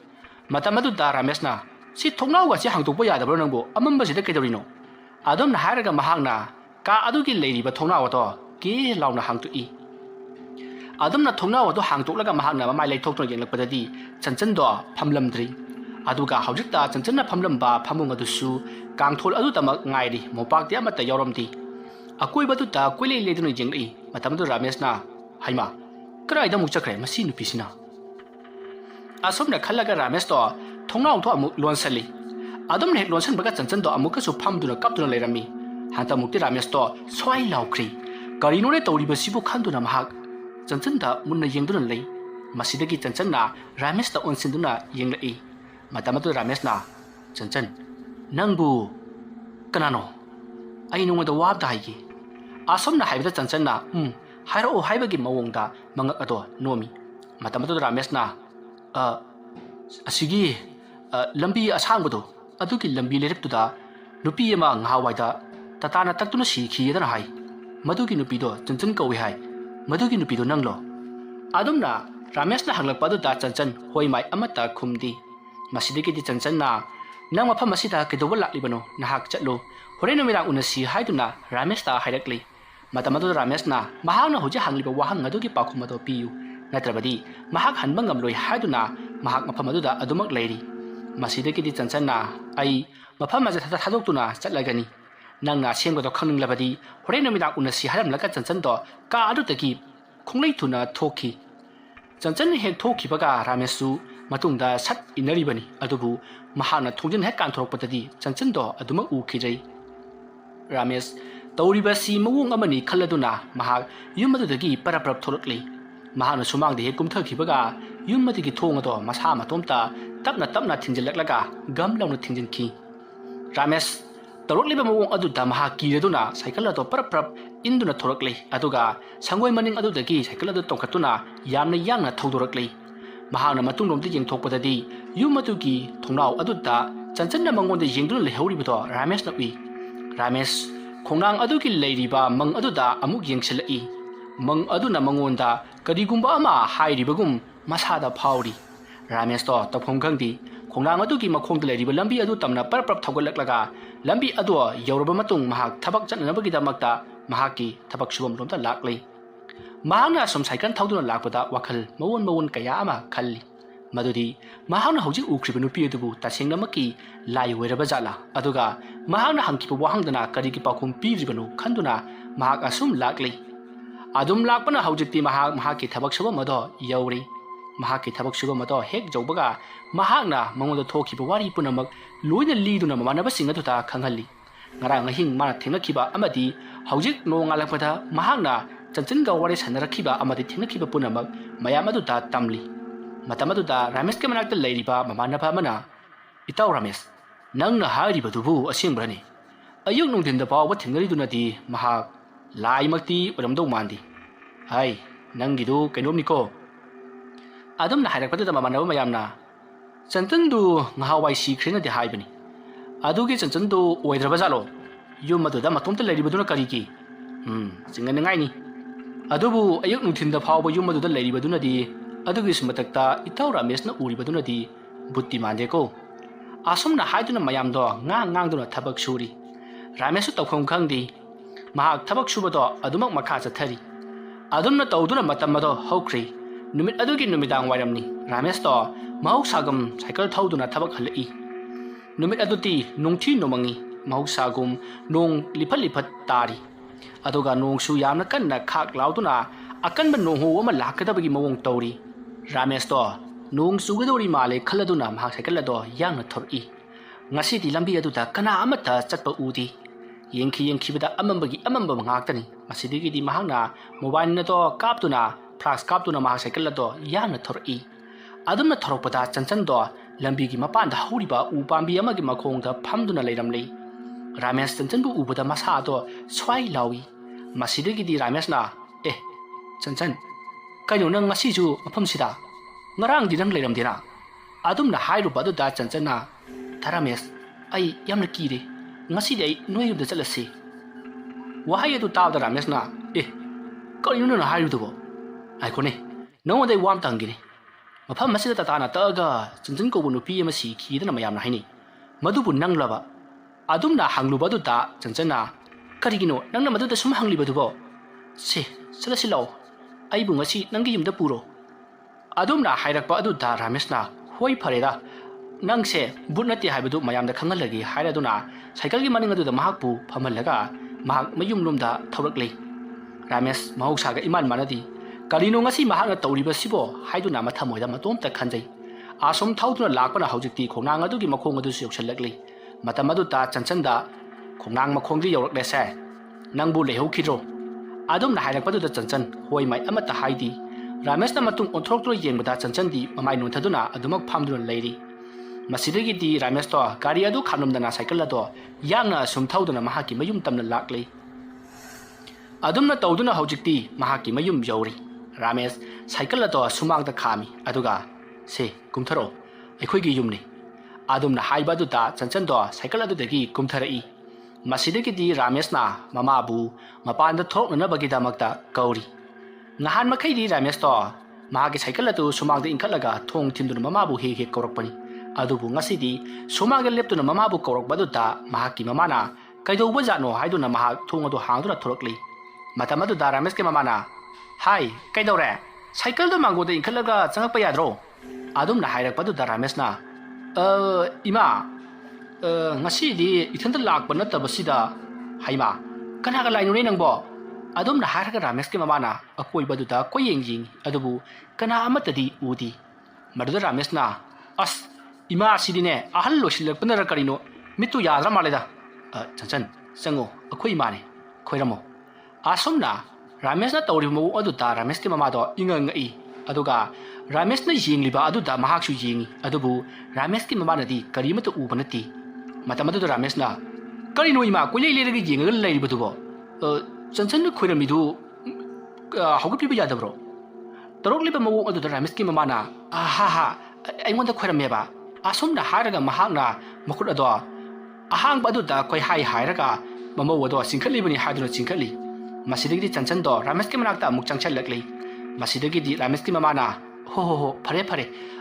मतमदुता रामेशना सि थोंनावगा सि हांगतोकबो यादब्रो नंबो अमम्बसिदा कइदौरिनो अदुमना हायरगा महांगना का अदुगी लेरिबा थोंनाव अदो के लाउना हांगतुई अदुमना थोंनाव अदो हांगतोकलगा महांगना ममाय लैथोक्तुना येंगलकपददि चंचनदो फमलमद्री अदुगा हौजिकता चंचनना फमलमबा फमुंग अदुसु कांगथोल अदुतमक ngairi मोपाक्ति अमत्ता यौरमदि अकोइबदुता कोइले लेदुना येंगई मतमदु रामेशना हाइमा कराइदा मुक चखरे मसी नुपिसिना असोमना खल्लगा रामेशतो थोंनाव थो अमुक लोनसली अदुमने हेक लोनसनबगा चंचनदो अमुकसु फमदुना कपदुना लेरमी हांता मुक्ति रामेशतो सोइ लाउख्री करिनोने तौरिबसिबु खंदुना महाक चंचनदा मुन्ना येंगदुना लई मसिदगी चंचनना रामेशता ओनसिंदुना येंगलई मतमदु रामेशना चंचन नंबु कनानो आई नोंगदा वाबदा हाइगी आसोमना हाइबदा चंचनना हाइरो हाइबगी मवोंगदा मंगक अदो नोमी मतमदु रामेशना असिगी लंबी असांगबदो अदुगी लंबी लेरपतुदा नुपी अमा nghawaida tatana taktuna sikhiyedana hai मधुगी नुपीदो Chanchan कौवे हाय मधुगी नुपीदो नंगलो आदुमना रामेशना हंगलकपदुदा चंचन होय माय अमता खुमदी मसिदगी चंचनना नंग मफम असिदा कइदोब लाक्लिबनो नहाक चलो होरेन नुमिदांग उनसी हाइदुना रामेशता हाइरक्ली मतमदु रामेशना महांगना होजे हांगलिबा वाहंग अदुगी पाखुम अदो पियु नत्रबदी महाक हनबा ngamloi हाइदुना महाक मफम अदुदा अदुमक लेरी मसिदगी चंचनना आई मफम अजे थादोक्तुना चटलगनी नंगना सेंगदो खंगलबदी होरेन नुमिदांग उनसी हाइरमलका चंचनदो का अदुतगी खोंगलैथुना थोखी चंचन हेक थोखिबगा रामेशु मतुंगदा सट इनरिबनी अदुबु महाना थोंजन हेक कांथोरपतदी चंचनदो अदुम उखिजै रामेश तौरिबसी मवोंग अमनी खल्लदुना महाक युमदुदगी परप्रप थोलकली महाना सुमांगदे हेक कुमथखिबगा युमदगी थोंगदो मसा मतोमता तपना तपना थिंजलकलगा गम लौना थिंजनखी रामेश तौरकलिबा मवोंग अदुदा महाक कीरदुना साइकल अदो परप्रप इंदुना थोरकली अदुगा संगोय मनिंग अदुदगी साइकल अदो तोंखतुना यामना यांगना थौदोरकली महाना मतुंगलोमदे येंथोकपददी युमदुगी थोंनाव अदुदा चंचनना मंगोंदे येंगदुना लेहौरिबदो रामेशना उई रामेश खोंनांग अदुगी लेरिबा मंग अदुदा अमुक येंगसलई मंग अदुना मंगोंदा कदिगुंबा अमा हाइरिबगुम मसादा फाउरी रामेशतो तफों खंगदी खोंनांग अदुगी मखोंदा लेरिबा लंबी अदु तमना परप्रप थौगलकलगा लंबी अदु यौरबा मतुंग महाक थबक चटनबगीदमक्ता महाकी थबक सुबम लोमदा लाक्लै महाना सम साइकल थौदुना लाकपदा वखल मवोन मवोन कया अमा खल्ली मदुदी महाना हौजी उख्रिबा नुपी अदुबु तसेंगनमकी लाई ओइरबा जाला अदुगा महाना हंकिबा वाहंगदना करिगी पाखुम पीरिबनो खंदुना महाक असुम लाक्लै अदुम लाकपना हौजिक्ति महाकी थबक सुबा मदो यौरी महाकी थबक सुबा मदो हेक जौबगा महाकना मंगोदा थोखिबा वारी पुनमक loina liduna mamanaba singa tu ta khanghali ngarang hing mana thengna khiba amadi hojik nongalakpada mahakna chanchan ga wari sanarakhiba amadi thengna khiba punamak mayam adu ta tamli matamadu da ramesh ke manakta leiriba mamanaba mana itaw ramesh nangna hairiba dubu asembrani ayuk nungdin da bawa thengari dunadi mahak lai makti oramdo mandi hai nangidu kainomniko adum na hairakpada da mamanaba mayamna chanchan du ngahawai sikhreina de haibani adugi chanchan du oidraba jalo yum madu da matomta leiriba duna kariki jingan ngai ni adubu ayuk nungdin da bawa yum madu da leiriba dunadi adugi smatakta itaw ramesh na uriba dunadi butti mande ko asumna haiduna mayam do ngang duna thabak suri ramesh tawkhom khangdi mahak thabak suba do adumak makha chathari adumna tawduna matam do hokri numit adugi numidang wairamni ramesh do mahuk sagam cycle thauduna thabak halai numit aduti nungthi nomangi mahuk sagum nong liphat tari aduga nong su yamna kanna khak lauduna akanba nong ho ama lakadabagi mawong tawri ramesh do nong sugadori male khaladuna mahak cycle do yangna thori ngasi di lambi aduda kana amata chatpa udi yengki bada amamba ngaktani masidigi di mahakna mobile na to kaptuna flash kaptuna mahak cycle do yangna thori adumna thorokpada chanchan do lambi gi mapan da horiba u pambi amagi makhong da phamduna leiramlei ramesh chanchan bu ubada masa do swai lawi masidigi di ramesh na chanchan kaino nang ngasi ju mafam sida ngarang di nang leiram dina adumna hairu badu da chanchan na tharamesh ai yamna kire ngasi dei noi yum da chalasi wahai adu taw da ramesh na kaino na hairu do ai kone no dei wam tangini mafam masida tatana taga chanchan ko bunu pi ama si khidana mayamna haini madubu nanglaba adumna hangluba du da chanchan na karigino nangna madu da sum hangliba du bo se salasi law ai bu ngasi nangi yum da puro adumna hairakpa adu da ramesh na hoi phareda nangse bunati haibadu mayam da khangalagi hairaduna cycle gi maning adu da mahakpu phamalaga mahak mayum lomda thaurakle ramesh mahoksa ga iman manadi karino ngasi mahak na tawriba sibo haiduna mathamoida matom ta khanjai asom thauduna lakpana hojikti khonang adu gi makhong adu siyoksalakle matam adu ta chanchan da khonang makhongri yorakle sa nangbu lehokidro adum na hairakpa du da chanchan hoi mai amata haidi ramesh na matung onthorok yengbada chanchan di mamai nun thaduna adumak phamduna leiri masidagi di ramesh to gari adu khanumdana cycle ado yangna sumthauduna mahaki mayum tamna lakle adumna tawduna hojikti mahaki mayum yauri ramesh cycle ado sumang da khami aduga se kumtharo aikhoi gi yumni adumna haiba du da chanchan do cycle adu dagi kumtharai masidagi di ramesh na mama bu mapan da thokna bagi damakta kauri ngahan makai di ramesh to mahagi cycle adu sumang da inkalaga thong thinduna mama bu he korokpani adubu ngasi di sumang da leptuna mama bu korok badu da mahaki mamana kaido bajano haiduna mahak thong adu hangduna thorokli matamadu da ramesh ke mamana hai kaido re cycle da mango da inkalaga changakpa yadro adumna hairakpadu da ramesh na ima ngasi di ithanda lakpa natabasida haima kanaga lainune nangbo adumna haraga ramesh ke mamana akoi badu da koyeng adubu kana amatadi udi maduda ramesh na as ima sidine ahal losilakpana karino mitu yadra maleda chanchan sango akoi mane khoiramo asomna ramesh na tawri mo adu da ramesh ke mama do ingangai aduga ramesh na yengliba adu da mahaksu yengi adubu ramesh ke mama nadi karimata ubanati matamadu da ramesh na karino ima kulei leragi yenga leiribu bo chanchan khoiramidu haugapiba yadabro torokliba mo adu da ramesh ke mama na aha aingonda khoirameba asomna haraga mahakna makut ado ahang badu da koi hairaga mamo wado singkhalibani haduna singkhali masidagi chanchan do ramesh ke manakta amuk changchalakli masidagi di ramesh ke mamana ho phare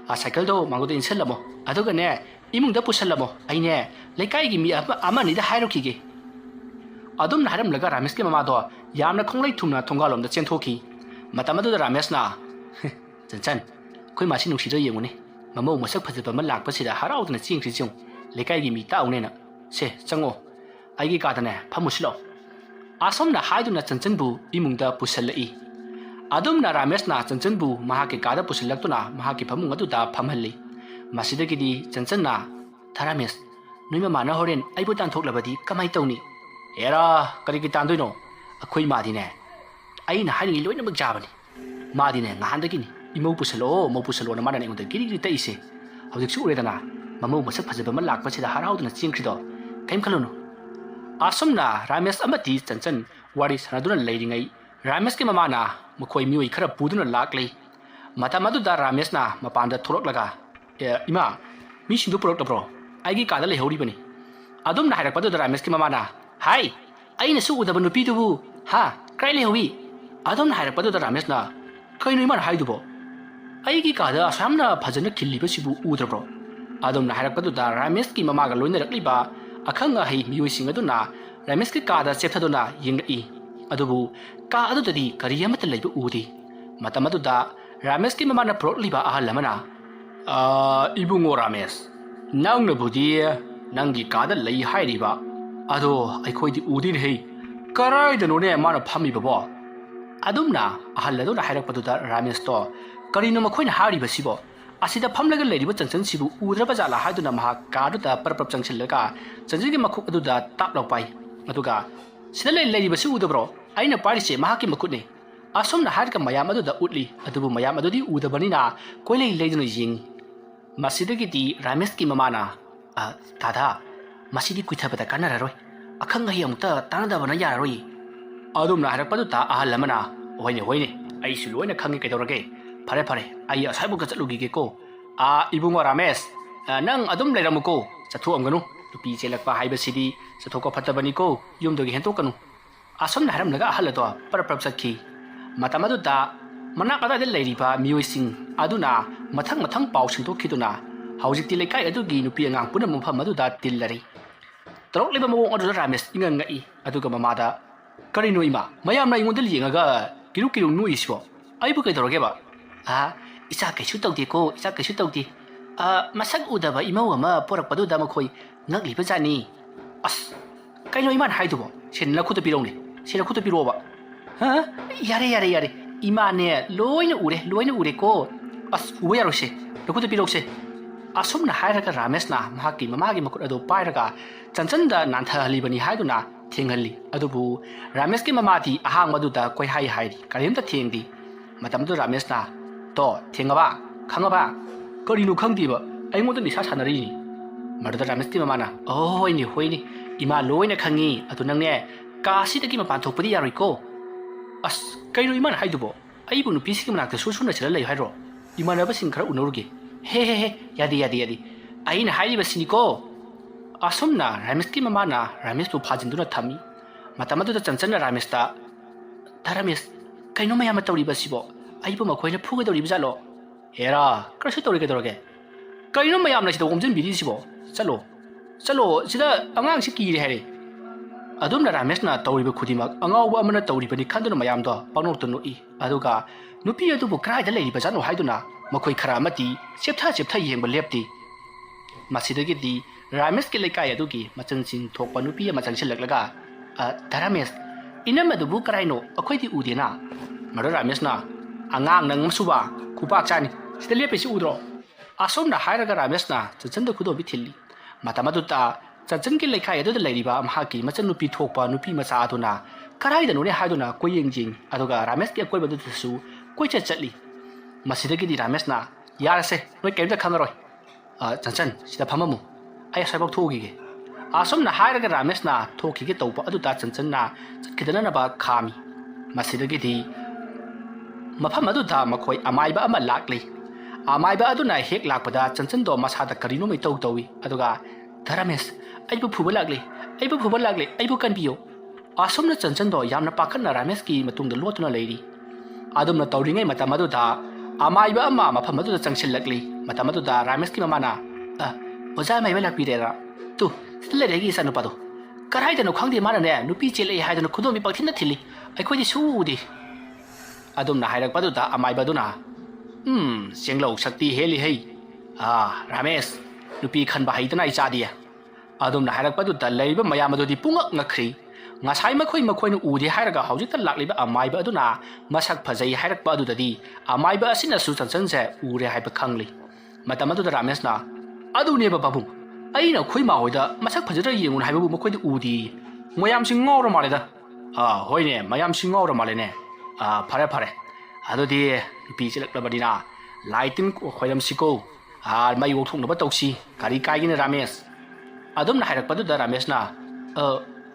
a cycle do mango de inselamo aduga ne imung da pusalamo aine lekai gi mi amani da hairokige adum na haram laga ramesh ke mama do yamna khonglai thumna thongalom da chenthoki matamadu da ramesh na chanchan koi masi nungsi do yengune mamo masak phajaba ma lakpa sida haraudna chingri chung lekai gi mi taune na se chango aigi ka dane phamuslo asomna haiduna chanchan bu imungda pusalai adumna ramesh na chanchan bu mahake kada pusilaktuna mahake phamung adu da phamhalli masidagi di chanchan na tharamesh Noi mama na horen ai bu tan thok labadi kamai tawni. Era kari ki tan doino. Akhoi ma di ne. Ai na hai ni loina mak jabani. Ma di ne ngahan da kini. Imau pusalo na mana ne ngonda giri giri ta ise. Haudik su ure dana. Mamau masak phajaba ma lakpa sida harau dana ching khrido. Kaim khalono. Asomna Ramesh amati chanchan wari sanaduna leiringai. Ramesh ki mama na makhoi mioi khara puduna lakli. Mata madu da Ramesh na mapanda thorok laga. Ima mi shindu purok tabro. Aigi kada le hori bani. Adum na hairak padu da Ramesh ki mama na. Hai, ai na su udaba nupi dubu. Ha, krai le hobi. Adum na hairak padu da Ramesh na. Kai noi man hai dubo. Aigi kada asamna phajana khilli ba sibu udrabro. Adum na hairak padu da Ramesh ki mama ga loina rakli ba. Akhanga hai mioi sing aduna Ramesh ki kada chepthaduna yingai. Adubu ka adu dadi kari amata leiba udi. Mata madu da Ramesh ki mama na pro liba ahal lamana. Ibungo Ramesh. Nang na budi nangi kada lei hai riba. Ado aikoi di udin hei. Karai da none mana phami babo. Adum na ahal laduna hairak padu da Ramesh to kari no makhoi na hari ba sibo. Asida phamlaga leiriba changchang sibu udraba jala haiduna maha kadu da parprap changsillaga chanjigi makhuk adu da tap laupai. Aduga sida leiriba si udabro. Aina parise maha ki makut ne. Asomna harka mayam adu da utli. Adubu mayam adu di udabani na koilei leiduna ying. Masidagi di Ramesh ki mama na. Dada, masidi kuithabada kanararoi. Akhanga hi amukta tanadaba na yararoi. Adum na harak padu ta ahal lamana. Hoine. Ai suluina khangi kaidorage. Pare. Ai asaibu ka chatlugi ge ko. Ibungo Ramesh. Nang adum leiramuko. Chathu amganu. Tupi chelakpa haiba sidi chathoko phatabani ko. Yumdogi hentokanu. Asomna haram laga ahal to parprap chakhi. Matamadu da manak ada de leiriba mioi sing aduna mathang pau singthokiduna haujikti lekai adugi nupi angang puna mafam adu da tillari torok leba mawong adu Ramesh ingangai aduga mamada kari no ima mayam na ingon dali ngaga kiru nu isbo aibu kai doroge ba isa kaisu tawde ko isa kaisu tawde masak udaba imau ama porak padu da makhoi ngakli bajani as kaino iman haidubo sen la khuta piroba yare Imane loina ure ko as uwe yarose lokuta pirokse asomna hairaga Ramesh na mahaki mamagi makut ado pairaga chancanda nantha halibani haiduna thengali adubu Ramesh ki mamati ahang maduda koi hai karimta thengdi matamdu Ramesh na to thengaba khangaba karinu khangdiba aingoda nisa sanari maduda Ramesh ki mamana hoini ima loina khangi adu nangne kasi taki mapan thokpadi yaroi ko as kaino iman haidubo aibu nu pisi kimana ka susuna chila lei hairo imana ba sing khara unoruge he yadi aina hairi basini ko asomna Ramesh ki mama na Ramesh bu phajinduna thami matamadu da chanchanna Ramesh ta Ramesh kaino mayama tawri basibo aibu makhoina phuga dawri bajalo hera krashi tawri ke doroge kaino mayam na sida omjin biri sibo chalo sida angang si ki re hare adum na Ramesh na tawriba khudimak angawa amana tawribani khanduna mayam do panok to noi aduga nupi adu bu krai da leiri bajano haiduna makhoi khara amati cheptha yengba lepti masidagi di Ramesh ke lekai adugi machansin thokpa nupi ama changsilaklaga Ramesh inama du bu krai no akhoi di udena maro Ramesh na angang nang suba khupak chani sida lepe si udro asom na hairaga Ramesh na chachanda khudo bi thilli matamadu ta chanchan ki lekai adu leiriba amhaki machan nupi thokpa nupi macha aduna karai da no ne haiduna koyengjing aduga Ramesh ki akoi badu su koi chatli masidagi di Ramesh na yarase noi kemta khangaroi chanchan sida phamamu ai saibok thogi ge asom na hairaga Ramesh na thoki ge tawpa adu ta chanchan na chatkidana na ba khami masidagi di mafam adu da makhoi amaiba ama lakli amaiba adu na hek lakpada chanchan do masada karino mai tawi aduga Ramesh aibu phuba lakli aibu kanbiyo asomna chanchan do yamna pakhanna Ramesh ki matungda lotuna leiri adumna tawringai matamadu da amaiba ama mafam adu da changsilakli matamadu da Ramesh ki mamana oja mai wala pirera tu sile regi sanu pado karai da no khangdi mana ne nupi chele hai da no khudomi pakthina thili aikhoi di sudi adumna hairak padu da amaiba duna senglo shakti heli hei Ramesh nupi khanba haidana ichadiya adumna hairak padu da leiba mayam adu di pungak ngakri ngasai makhoi nu udi hairaga haujita lakliba amaiba aduna masak phajai hairak pa adu dadi amaiba asina su chanchan se ure haiba khangli matam adu da Ramesh na adu ne ba babu ꯑꯩꯅ ꯑꯩꯈꯣꯏ ꯃꯥꯍꯣꯏꯗ ꯃꯁꯛ ꯐꯖꯗ꯭ꯔ ꯌꯦꯡꯉꯨꯅ ꯍꯥꯏꯕꯕꯨ ꯃꯈꯣꯏꯗꯤ ꯎꯗꯤ ꯃꯌꯥꯝꯁꯤ ꯉꯥꯎꯔ ꯃꯥꯜꯂꯦꯗ ꯍꯣꯏꯅꯦ ꯃꯌꯥꯝꯁꯤ ꯉꯥꯎꯔ ꯃꯥꯜꯂꯦꯅꯦ ꯐꯔꯦ ꯐꯔꯦ ꯑꯗꯨꯗꯤ ꯅꯨꯄꯤ ꯆꯦꯜꯂꯛꯂꯕꯅꯤꯅ ꯂꯥꯏ ꯇꯤꯟ ꯈꯣꯏꯔꯝꯁꯤꯀꯣ ꯃꯩ ꯋꯥꯎꯊꯣꯛꯅꯕ ꯇꯧꯁꯤ ꯀꯔꯤ ꯀꯥꯏꯒꯦꯅ ꯔꯥꯃꯦꯁ ꯑꯗꯨꯝꯅ ꯍꯥꯏꯔꯛꯄꯗꯨꯗ ꯔꯥꯃꯦꯁꯅ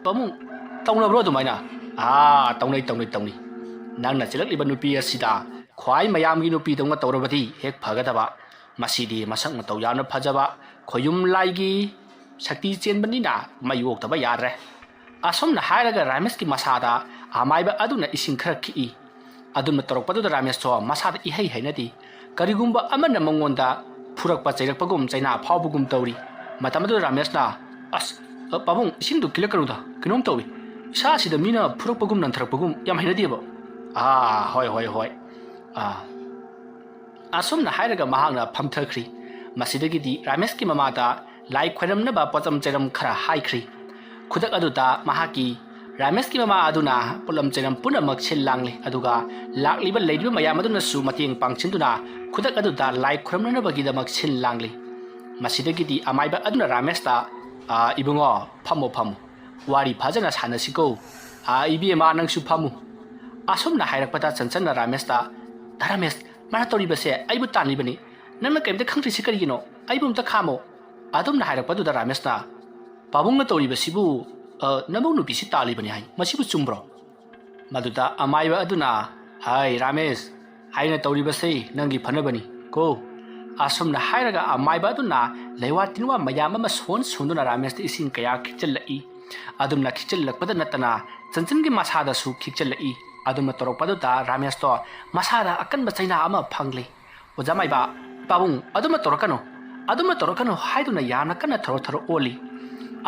ꯄꯥꯕꯨꯡ ꯇꯧꯅꯕ꯭ꯔꯣ ꯑꯗꯨꯃꯥꯏꯅ ꯇꯧꯅꯩ ꯅꯪꯅ ꯆꯦꯜꯂꯛꯂꯤꯕ ꯅꯨꯄꯤ ꯑꯁꯤꯗ ꯈ꯭ꯋꯥꯏ ꯃꯌꯥꯝꯒꯤ ꯅꯨꯄꯤꯗꯧꯅ ꯇꯧꯔꯕꯗꯤ ꯍꯦꯛ ꯐꯒꯗꯕ ꯃꯁꯤꯗꯤ ꯃꯁꯛ ꯃꯇꯧ ꯌꯥꯝꯅ ꯐꯖꯕ ꯈꯣꯌꯨꯝ ꯂꯥꯏꯒꯤ ꯁꯛꯇꯤ ꯆꯦꯟꯕꯅꯤꯅ ꯃꯩ ꯑꯣꯛꯇꯕ ꯌꯥꯗ꯭ꯔꯦ ꯑꯁꯨꯝꯅ ꯍꯥꯏꯔꯒ ꯔꯥꯃꯦꯁꯀꯤ ꯃꯁꯥꯗ ꯑꯃꯥꯏꯕ ꯑꯗꯨꯅ ꯏꯁꯤꯡ ꯈꯔ ꯈꯤꯛꯏ ꯑꯗꯨꯅ ꯇꯧꯔꯛꯄꯗꯨꯗ ꯔꯥꯃꯦꯁꯇꯣ ꯃꯁꯥꯗ ꯏꯍꯩ ꯍꯩꯅꯗꯦ ꯀꯔꯤꯒꯨꯝꯕ ꯑꯃꯅ ꯃꯉꯣꯟꯗ ꯐꯨꯔꯛꯄ ꯆꯩꯔꯛꯄꯒꯨꯝ ꯆꯩꯅꯥ ꯐꯥꯎꯕꯒꯨꯝ ꯇꯧꯔꯤ ꯃꯇꯝ ꯑꯗꯨꯗ ꯔꯥꯃꯦꯁꯅ ꯄꯥꯕꯨꯡ ꯏꯁꯤꯡꯗꯨ ꯀꯤꯜꯂꯛꯀꯅꯨꯗ ꯀꯩꯅꯣꯝ ꯇꯧꯏ ꯏꯁꯥꯁꯤꯗ ꯃꯤꯅ ꯐꯨꯔꯛꯄꯒꯨꯝ ꯅꯟꯊꯔꯛꯄꯒꯨꯝ ꯌꯥꯝ ꯍꯩꯅꯗꯦꯕ ꯍꯣꯏ ꯑꯁꯨꯝꯅ ꯍꯥꯏꯔꯒ ꯃꯍꯥꯛꯅ ꯐꯝꯊꯈ꯭ꯔꯤ ꯃꯁꯤꯗꯒꯤꯗꯤ ꯔꯥꯃꯦꯁꯀꯤ ꯃꯃꯥꯗ ꯂꯥꯏ ꯈꯣꯏꯔꯝꯅꯕ ꯄꯣꯠꯆꯝ ꯆꯩꯔꯝ ꯈꯔ ꯍꯥꯏꯈ꯭ꯔꯤ ꯈꯨꯗꯛ ꯑꯗꯨꯗ ꯃꯍꯥꯛꯀꯤ ꯔꯥꯃꯦꯁꯀꯤ ꯃꯃꯥ ꯑꯗꯨꯅ ꯄꯣꯠꯂꯝ ꯆꯩꯔꯝ ꯄꯨꯝꯅꯃꯛ ꯁꯤꯜ ꯂꯥꯡꯂꯤ ꯑꯗꯨꯒ ꯂꯥꯛꯂꯤꯕ ꯂꯩꯔꯤꯕ ꯃꯌꯥꯝ ꯑꯗꯨꯅꯁꯨ ꯃꯇꯦꯡ ꯄꯥꯡꯁꯤꯟꯗꯨꯅ ꯈꯨꯗꯛ ꯑꯗꯨꯗ ꯂꯥꯏ ꯈꯣꯏꯔꯝꯅꯅꯕꯒꯤꯗꯃꯛ ꯁꯤꯜ ꯂꯥꯡꯂꯤ ꯃꯁꯤꯗꯒꯤꯗꯤ ꯑꯃꯥꯏꯕ ꯑꯗꯨꯅ ꯔꯥꯃꯦꯁꯇ ꯏꯕꯨꯡꯉꯣ ꯐꯝꯃꯣ ꯋꯥꯔꯤ ꯐꯖꯅ ꯁꯥꯟꯅꯁꯤꯀꯣ ꯏꯕꯦꯝꯃ ꯅꯪꯁꯨ ꯐꯝꯃꯨ ꯑꯁꯨꯝꯅ ꯍꯥꯏꯔꯛꯄꯗ ꯆꯟꯆꯟꯅ ꯔꯥꯃꯦꯁꯇ ꯔꯥꯃꯦꯁ ꯃꯥꯅ ꯇꯧꯔꯤꯕꯁꯦ ꯑꯩꯕꯨ ꯇꯥꯟꯂꯤꯕꯅꯤ ꯅꯪꯅ ꯀꯩꯝꯇ ꯈꯪꯗ꯭ꯔꯤꯁꯤ ꯀꯔꯤꯒꯤꯅꯣ ꯑꯩꯕꯨ ꯑꯝꯇ ꯈꯥꯝꯃꯣ ꯑꯗꯨꯝꯅ ꯍꯥꯏꯔꯛꯄꯗꯨꯗ ꯔꯥꯃꯦꯁꯅ ꯄꯥꯕꯨꯡꯅ ꯇꯧꯔꯤꯕꯁꯤꯕꯨ ꯅꯃꯧ ꯅꯨꯄꯤꯁꯤ ꯇꯥꯜꯂꯤꯕꯅꯤ ꯍꯥꯏ ꯃꯁꯤꯕꯨ ꯆꯨꯝꯕ꯭ꯔꯣ ꯃꯗꯨꯗ ꯑꯃꯥꯏꯕ ꯑꯗꯨꯅ ꯍꯥꯏ ꯔꯥꯃꯦꯁ ꯑꯩꯅ ꯇꯧꯔꯤꯕꯁꯤ ꯅꯪꯒꯤ ꯐꯅꯕꯅꯤ ꯀꯣ ꯑꯁꯨꯝꯅ ꯍꯥꯏꯔꯒ ꯑꯃꯥꯏꯕ ꯑꯗꯨꯅ ꯂꯩꯋꯥ ꯇꯤꯟꯋꯥ ꯃꯌꯥꯝ ꯑꯃ ꯁꯣꯟꯗꯨꯅ ꯔꯥꯃꯦꯁꯇ ꯏꯁꯤꯡ ꯀꯌꯥ ꯈꯤꯛꯆꯜꯂꯛꯏ ꯑꯗꯨꯝꯅ ꯈꯤꯛꯆꯜꯂꯛꯄꯗ ꯅꯠꯇꯅ ꯆꯟꯆꯟꯒꯤ ꯃꯁꯥꯗꯁꯨ ꯈꯤꯛꯆꯜꯂꯛꯏ ꯑꯗꯨꯝꯅ ꯇꯧꯔꯛꯄꯗꯨꯗ ꯔꯥꯃꯦꯁꯇꯣ ꯃꯁꯥꯗ ꯑꯀꯟꯕ ꯆꯩꯅꯥ ꯑꯃ ꯐꯪꯂꯤ ꯑꯣꯖꯥ ꯃꯥꯏꯕ ꯄꯥꯕꯨꯡ ꯑꯗꯨꯝꯅ ꯇꯧꯔꯛꯀꯅꯨ ꯍꯥꯏꯗꯨꯅ ꯌꯥꯝꯅ ꯀꯟꯅ ꯊꯔꯣ ꯑꯣꯜꯂꯤ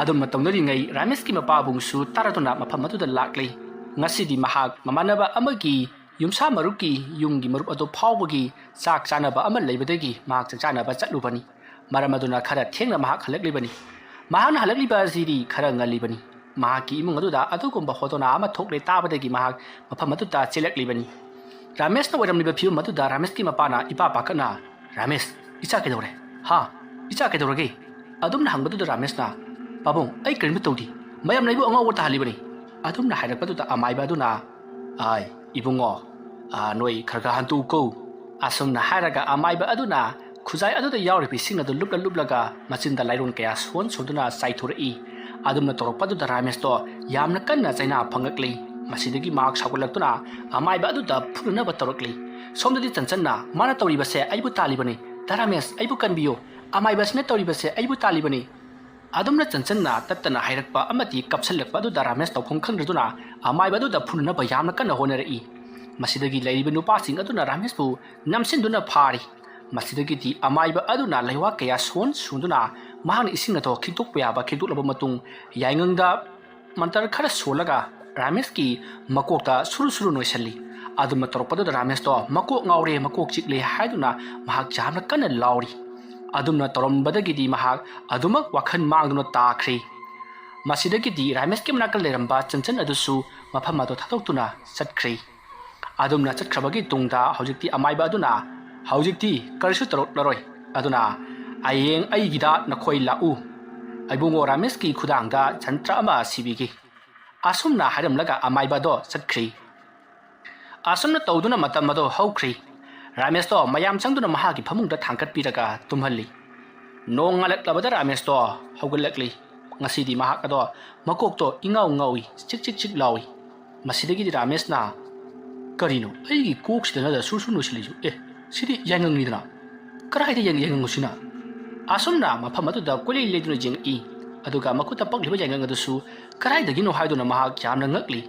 ꯑꯗꯨꯝꯅ ꯇꯧꯅꯔꯤꯉꯩ ꯔꯥꯃꯦꯁꯀꯤ ꯃꯄꯥꯕꯨꯡꯁꯨ ꯇꯥꯔꯗꯨꯅ ꯃꯐꯝ ꯑꯗꯨꯗ ꯂꯥꯛꯂꯤ ꯉꯁꯤꯗꯤ ꯃꯍꯥꯛ ꯃꯃꯥꯟꯅꯕ ꯑꯃꯒꯤ ꯌꯨꯝꯁꯥ ꯃꯔꯨꯞꯀꯤ ꯌꯨꯝꯒꯤ ꯃꯔꯨꯞ ꯑꯗꯨ ꯐꯥꯎꯕꯒꯤ ꯆꯥꯛ ꯆꯥꯅꯕ ꯑꯃ ꯂꯩꯕꯗꯒꯤ ꯃꯍꯥꯛ ꯆꯥꯛ ꯆꯥꯅꯕ ꯆꯠꯂꯨꯕꯅꯤ ꯃꯔꯝ ꯑꯗꯨꯅ ꯈꯔ ꯊꯦꯡꯅ ꯃꯍꯥꯛ ꯍꯜꯂꯛꯂꯤꯕꯅꯤ ꯃꯍꯥꯛꯅ ꯍꯜꯂꯛꯂꯤꯕ ꯑꯁꯤꯗꯤ ꯈꯔ ꯉꯜꯂꯤꯕꯅꯤ ꯃꯍꯥꯛꯀꯤ ꯏꯃꯨꯡ ꯑꯗꯨꯗ ꯑꯗꯨꯒꯨꯝꯕ ꯍꯣꯗꯣꯅꯥ ꯑꯃ ꯊꯣꯛꯂꯦ ꯇꯥꯕꯗꯒꯤ ꯃꯍꯥꯛ ꯃꯐꯝ ꯑꯗꯨꯗ ꯆꯦꯜꯂꯛꯂꯤꯕꯅꯤ ꯔꯥꯃꯦꯁꯅ ꯑꯣꯏꯔꯝꯂꯤꯕ ꯐꯤꯕꯝ ꯑꯗꯨꯗ ꯔꯥꯃꯦꯁꯀꯤ ꯃꯄꯥꯅ ꯏꯄꯥ ꯄꯥꯈꯠꯅ ꯔꯥꯃꯦꯁ ꯏꯆꯥ ꯀꯩꯗꯧꯔꯦ ꯏꯆꯥ ꯀꯩꯗꯧꯔꯒꯦ ꯑꯗꯨꯝꯅ ꯍꯪꯕꯗꯨꯗ ꯔꯥꯃꯦꯁꯅ ꯄꯥꯕꯨꯡ ꯑꯩ ꯀꯔꯤꯝꯇ ꯇꯧꯗꯦ ꯃꯌꯥꯝꯅ ꯑꯉꯥꯎꯕ ꯇꯥꯍꯜꯂꯤꯕꯅꯤ ꯑꯗꯨꯝꯅ ꯍꯥꯏꯔꯛꯄꯗꯨꯗ ꯑꯃꯥꯏꯕ ꯑꯗꯨꯅ ꯏꯕꯨꯡꯉꯣ ꯅꯣꯏ ꯈꯔ ꯍꯟꯇꯣꯛꯎꯀꯣ ꯑꯁꯨꯝꯅ ꯍꯥꯏꯔꯒ ꯑꯃꯥꯏꯕ ꯑꯗꯨꯅ ꯈꯨꯖꯥꯏ ꯑꯗꯨꯗ ꯌꯥꯎꯔꯤꯕ ꯏꯁꯤꯡ ꯑꯗꯨ ꯂꯨꯞꯂꯒ ꯃꯆꯤꯟꯗ ꯂꯥꯏꯔꯣꯟ ꯀꯌꯥ ꯁꯣꯟꯗꯨꯅ ꯆꯥꯏꯊꯣꯔꯛꯏ ꯑꯗꯨꯝꯅ ꯇꯧꯔꯛꯄꯗꯨꯗ ꯔꯥꯃꯦꯁꯇꯣ ꯌꯥꯝꯅ ꯀꯟꯅ ꯆꯩꯅꯥ ꯐꯪꯉꯛꯂꯤ ꯃꯁꯤꯗꯒꯤ ꯃꯍꯥꯛ ꯁꯥꯎꯒꯠꯂꯛꯇꯨꯅ ꯑꯃꯥꯏꯕ ꯑꯗꯨꯗ ꯐꯨꯅꯅꯕ ꯇꯧꯔꯛꯂꯤ ꯁꯣꯝꯗꯗꯤ ꯆꯟꯆꯟꯅ ꯃꯥꯅ ꯇꯧꯔꯤꯕꯁꯦ ꯑꯩꯕꯨ ꯇꯥꯜꯂꯤꯕꯅꯤ ꯔꯥꯃꯦꯁ ꯑꯩꯕꯨ ꯀꯟꯕꯤꯌꯨ ꯑꯃꯥꯏꯕꯁꯤꯅ ꯇꯧꯔꯤꯕꯁꯦ ꯑꯩꯕꯨ ꯇꯥꯜꯂꯤꯕꯅꯤ ꯑꯗꯨꯝꯅ ꯆꯟꯆꯟꯅ ꯇꯠꯇꯅ ꯍꯥꯏꯔꯛꯄ ꯑꯃꯗꯤ ꯀꯞꯁꯜꯂꯛꯄ ꯑꯗꯨꯗ ꯔꯥꯃꯦꯁ ꯇꯧꯐꯝ ꯈꯪꯗ꯭ꯔꯗꯨꯅ ꯑꯃꯥꯏꯕ ꯑꯗꯨꯗ ꯐꯨꯅꯅꯕ ꯌꯥꯝꯅ ꯀꯟꯅ ꯍꯣꯠꯅꯔꯛꯏ ꯃꯁꯤꯗꯒꯤ ꯂꯩꯔꯤꯕ ꯅꯨꯄꯥꯁꯤꯡ ꯑꯗꯨꯅ ꯔꯥꯃꯦꯁꯄꯨ ꯅꯝꯁꯤꯟꯗꯨꯅ ꯐꯥꯔꯤ ꯃꯁꯤꯗꯒꯤꯗꯤ ꯑꯃꯥꯏꯕ ꯑꯗꯨꯅ ꯂꯩꯋꯥ ꯀꯌꯥ ꯁꯣꯟꯗꯨꯅ ꯃꯍꯥꯛꯅ ꯏꯁꯤꯡ ꯑꯗꯨ ꯈꯤꯛꯇꯣꯛꯄ ꯌꯥꯕ ꯈꯤꯛꯇꯣꯛꯂꯕ ꯃꯇꯨꯡ ꯌꯥꯏꯉꯪꯗ ꯃꯟꯇꯔ ꯈꯔ ꯁꯣꯜꯂꯒ ꯔꯥꯃꯦꯁꯀꯤ ꯃꯀꯣꯛꯇ ꯁꯨꯔꯨ ꯅꯣꯏꯁꯜꯂꯤ ꯑꯗꯨꯝꯅ ꯇꯧꯔꯛꯄꯗꯨꯗ ꯔꯥꯃꯦꯁꯇꯣ ꯃꯀꯣꯛ ꯉꯥꯎꯔꯦ ꯃꯀꯣꯛ ꯆꯤꯛꯂꯦ ꯍꯥꯏꯗꯨꯅ ꯃꯍꯥꯛ ꯌꯥꯝꯅ ꯀꯟꯅ ꯂꯥꯎꯔꯤ ꯑꯗꯨꯝꯅ ꯇꯧꯔꯝꯕꯗꯒꯤꯗꯤ ꯃꯍꯥꯛ ꯑꯗꯨꯃꯛ ꯋꯥꯈꯜ ꯃꯥꯡꯗꯨꯅ ꯇꯥꯈ꯭ꯔꯤ ꯃꯁꯤꯗꯒꯤꯗꯤ ꯔꯥꯃꯦꯁꯀꯤ ꯃꯅꯥꯛꯇ ꯂꯩꯔꯝꯕ ꯆꯟꯆꯟ ꯑꯗꯨꯁꯨ ꯃꯐꯝ ꯑꯗꯨ ꯊꯥꯗꯣꯛꯇꯨꯅ ꯆꯠꯈ꯭ꯔꯤ ꯑꯗꯨꯝꯅ ꯆꯠꯈ꯭ꯔꯕꯒꯤ ꯇꯨꯡꯗ ꯍꯧꯖꯤꯛꯇꯤ ꯑꯃꯥꯏꯕ ꯑꯗꯨꯅ ꯍꯧꯖꯤꯛꯇꯤ ꯀꯔꯤꯁꯨ ꯇꯧꯔꯛꯂꯔꯣꯏ ꯑꯗꯨꯅ ꯍꯌꯦꯡ ꯑꯩꯒꯤꯗ ꯅꯈꯣꯏ ꯂꯥꯛꯎ ꯏꯕꯨꯡꯉꯣ ꯔꯥꯃꯦꯁꯀꯤ ꯈꯨꯗꯥꯡꯗ ꯖꯟꯇ꯭ꯔ ꯑꯃ ꯁꯤꯕꯤꯒꯦ ꯑꯁꯨꯝꯅ ꯍꯥꯏꯔꯝꯂꯒ ꯑꯃꯥꯏꯕꯗꯣ ꯆꯠꯈ꯭ꯔꯤ ꯑꯁꯨꯝꯅ ꯇꯧꯗꯨꯅ ꯃꯇꯝ ꯑꯗꯣ ꯍꯧꯈ꯭ꯔꯤ ꯔꯥꯃꯦꯁꯇꯣ ꯃꯌꯥꯝ ꯆꯪꯗꯨꯅ ꯃꯍꯥꯛꯀꯤ ꯐꯃꯨꯡꯗ ꯊꯥꯡꯀꯠꯄꯤꯔꯒ ꯇꯨꯝꯍꯜꯂꯤ ꯅꯣꯡ ꯉꯥꯜꯂꯛꯂꯕꯗ ꯔꯥꯃꯦꯁꯇꯣ ꯍꯧꯒꯠꯂꯛꯂꯤ ꯉꯁꯤꯗꯤ ꯃꯍꯥꯛ ꯑꯗꯣ ꯃꯀꯣꯛꯇꯣ ꯏꯉꯥꯎ ꯉꯥꯎꯏ ꯆꯤꯛ ꯂꯥꯎꯏ ꯃꯁꯤꯗꯒꯤꯗꯤ ꯔꯥꯃꯦꯁꯅ ꯀꯔꯤꯅꯣ ꯑꯩꯒꯤ ꯀꯣꯛꯁꯤꯗꯅ ꯁꯨꯔ ꯅꯣꯏꯁꯤꯜꯂꯤꯁꯨ ꯁꯤꯗꯤ ꯌꯥꯏꯉꯪꯅꯤꯗꯅ ꯀꯔꯥꯏꯗ ꯌꯥꯏꯉꯪꯁꯤꯅ ꯑꯁꯨꯝꯅ ꯃꯐꯝ ꯑꯗꯨꯗ ꯀꯣꯏꯂꯩ ꯂꯩꯗꯨꯅ ꯌꯦꯡꯉꯛꯏ ꯑꯗꯨꯒ ꯃꯈꯨꯠꯇ ꯄꯛꯂꯤꯕ ꯌꯥꯏꯉꯪ ꯑꯗꯨꯁꯨ ꯀꯔꯥꯏꯗꯒꯤꯅꯣ ꯍꯥꯏꯗꯨꯅ ꯃꯍꯥꯛ ꯌꯥꯝꯅ ꯉꯛꯂꯤ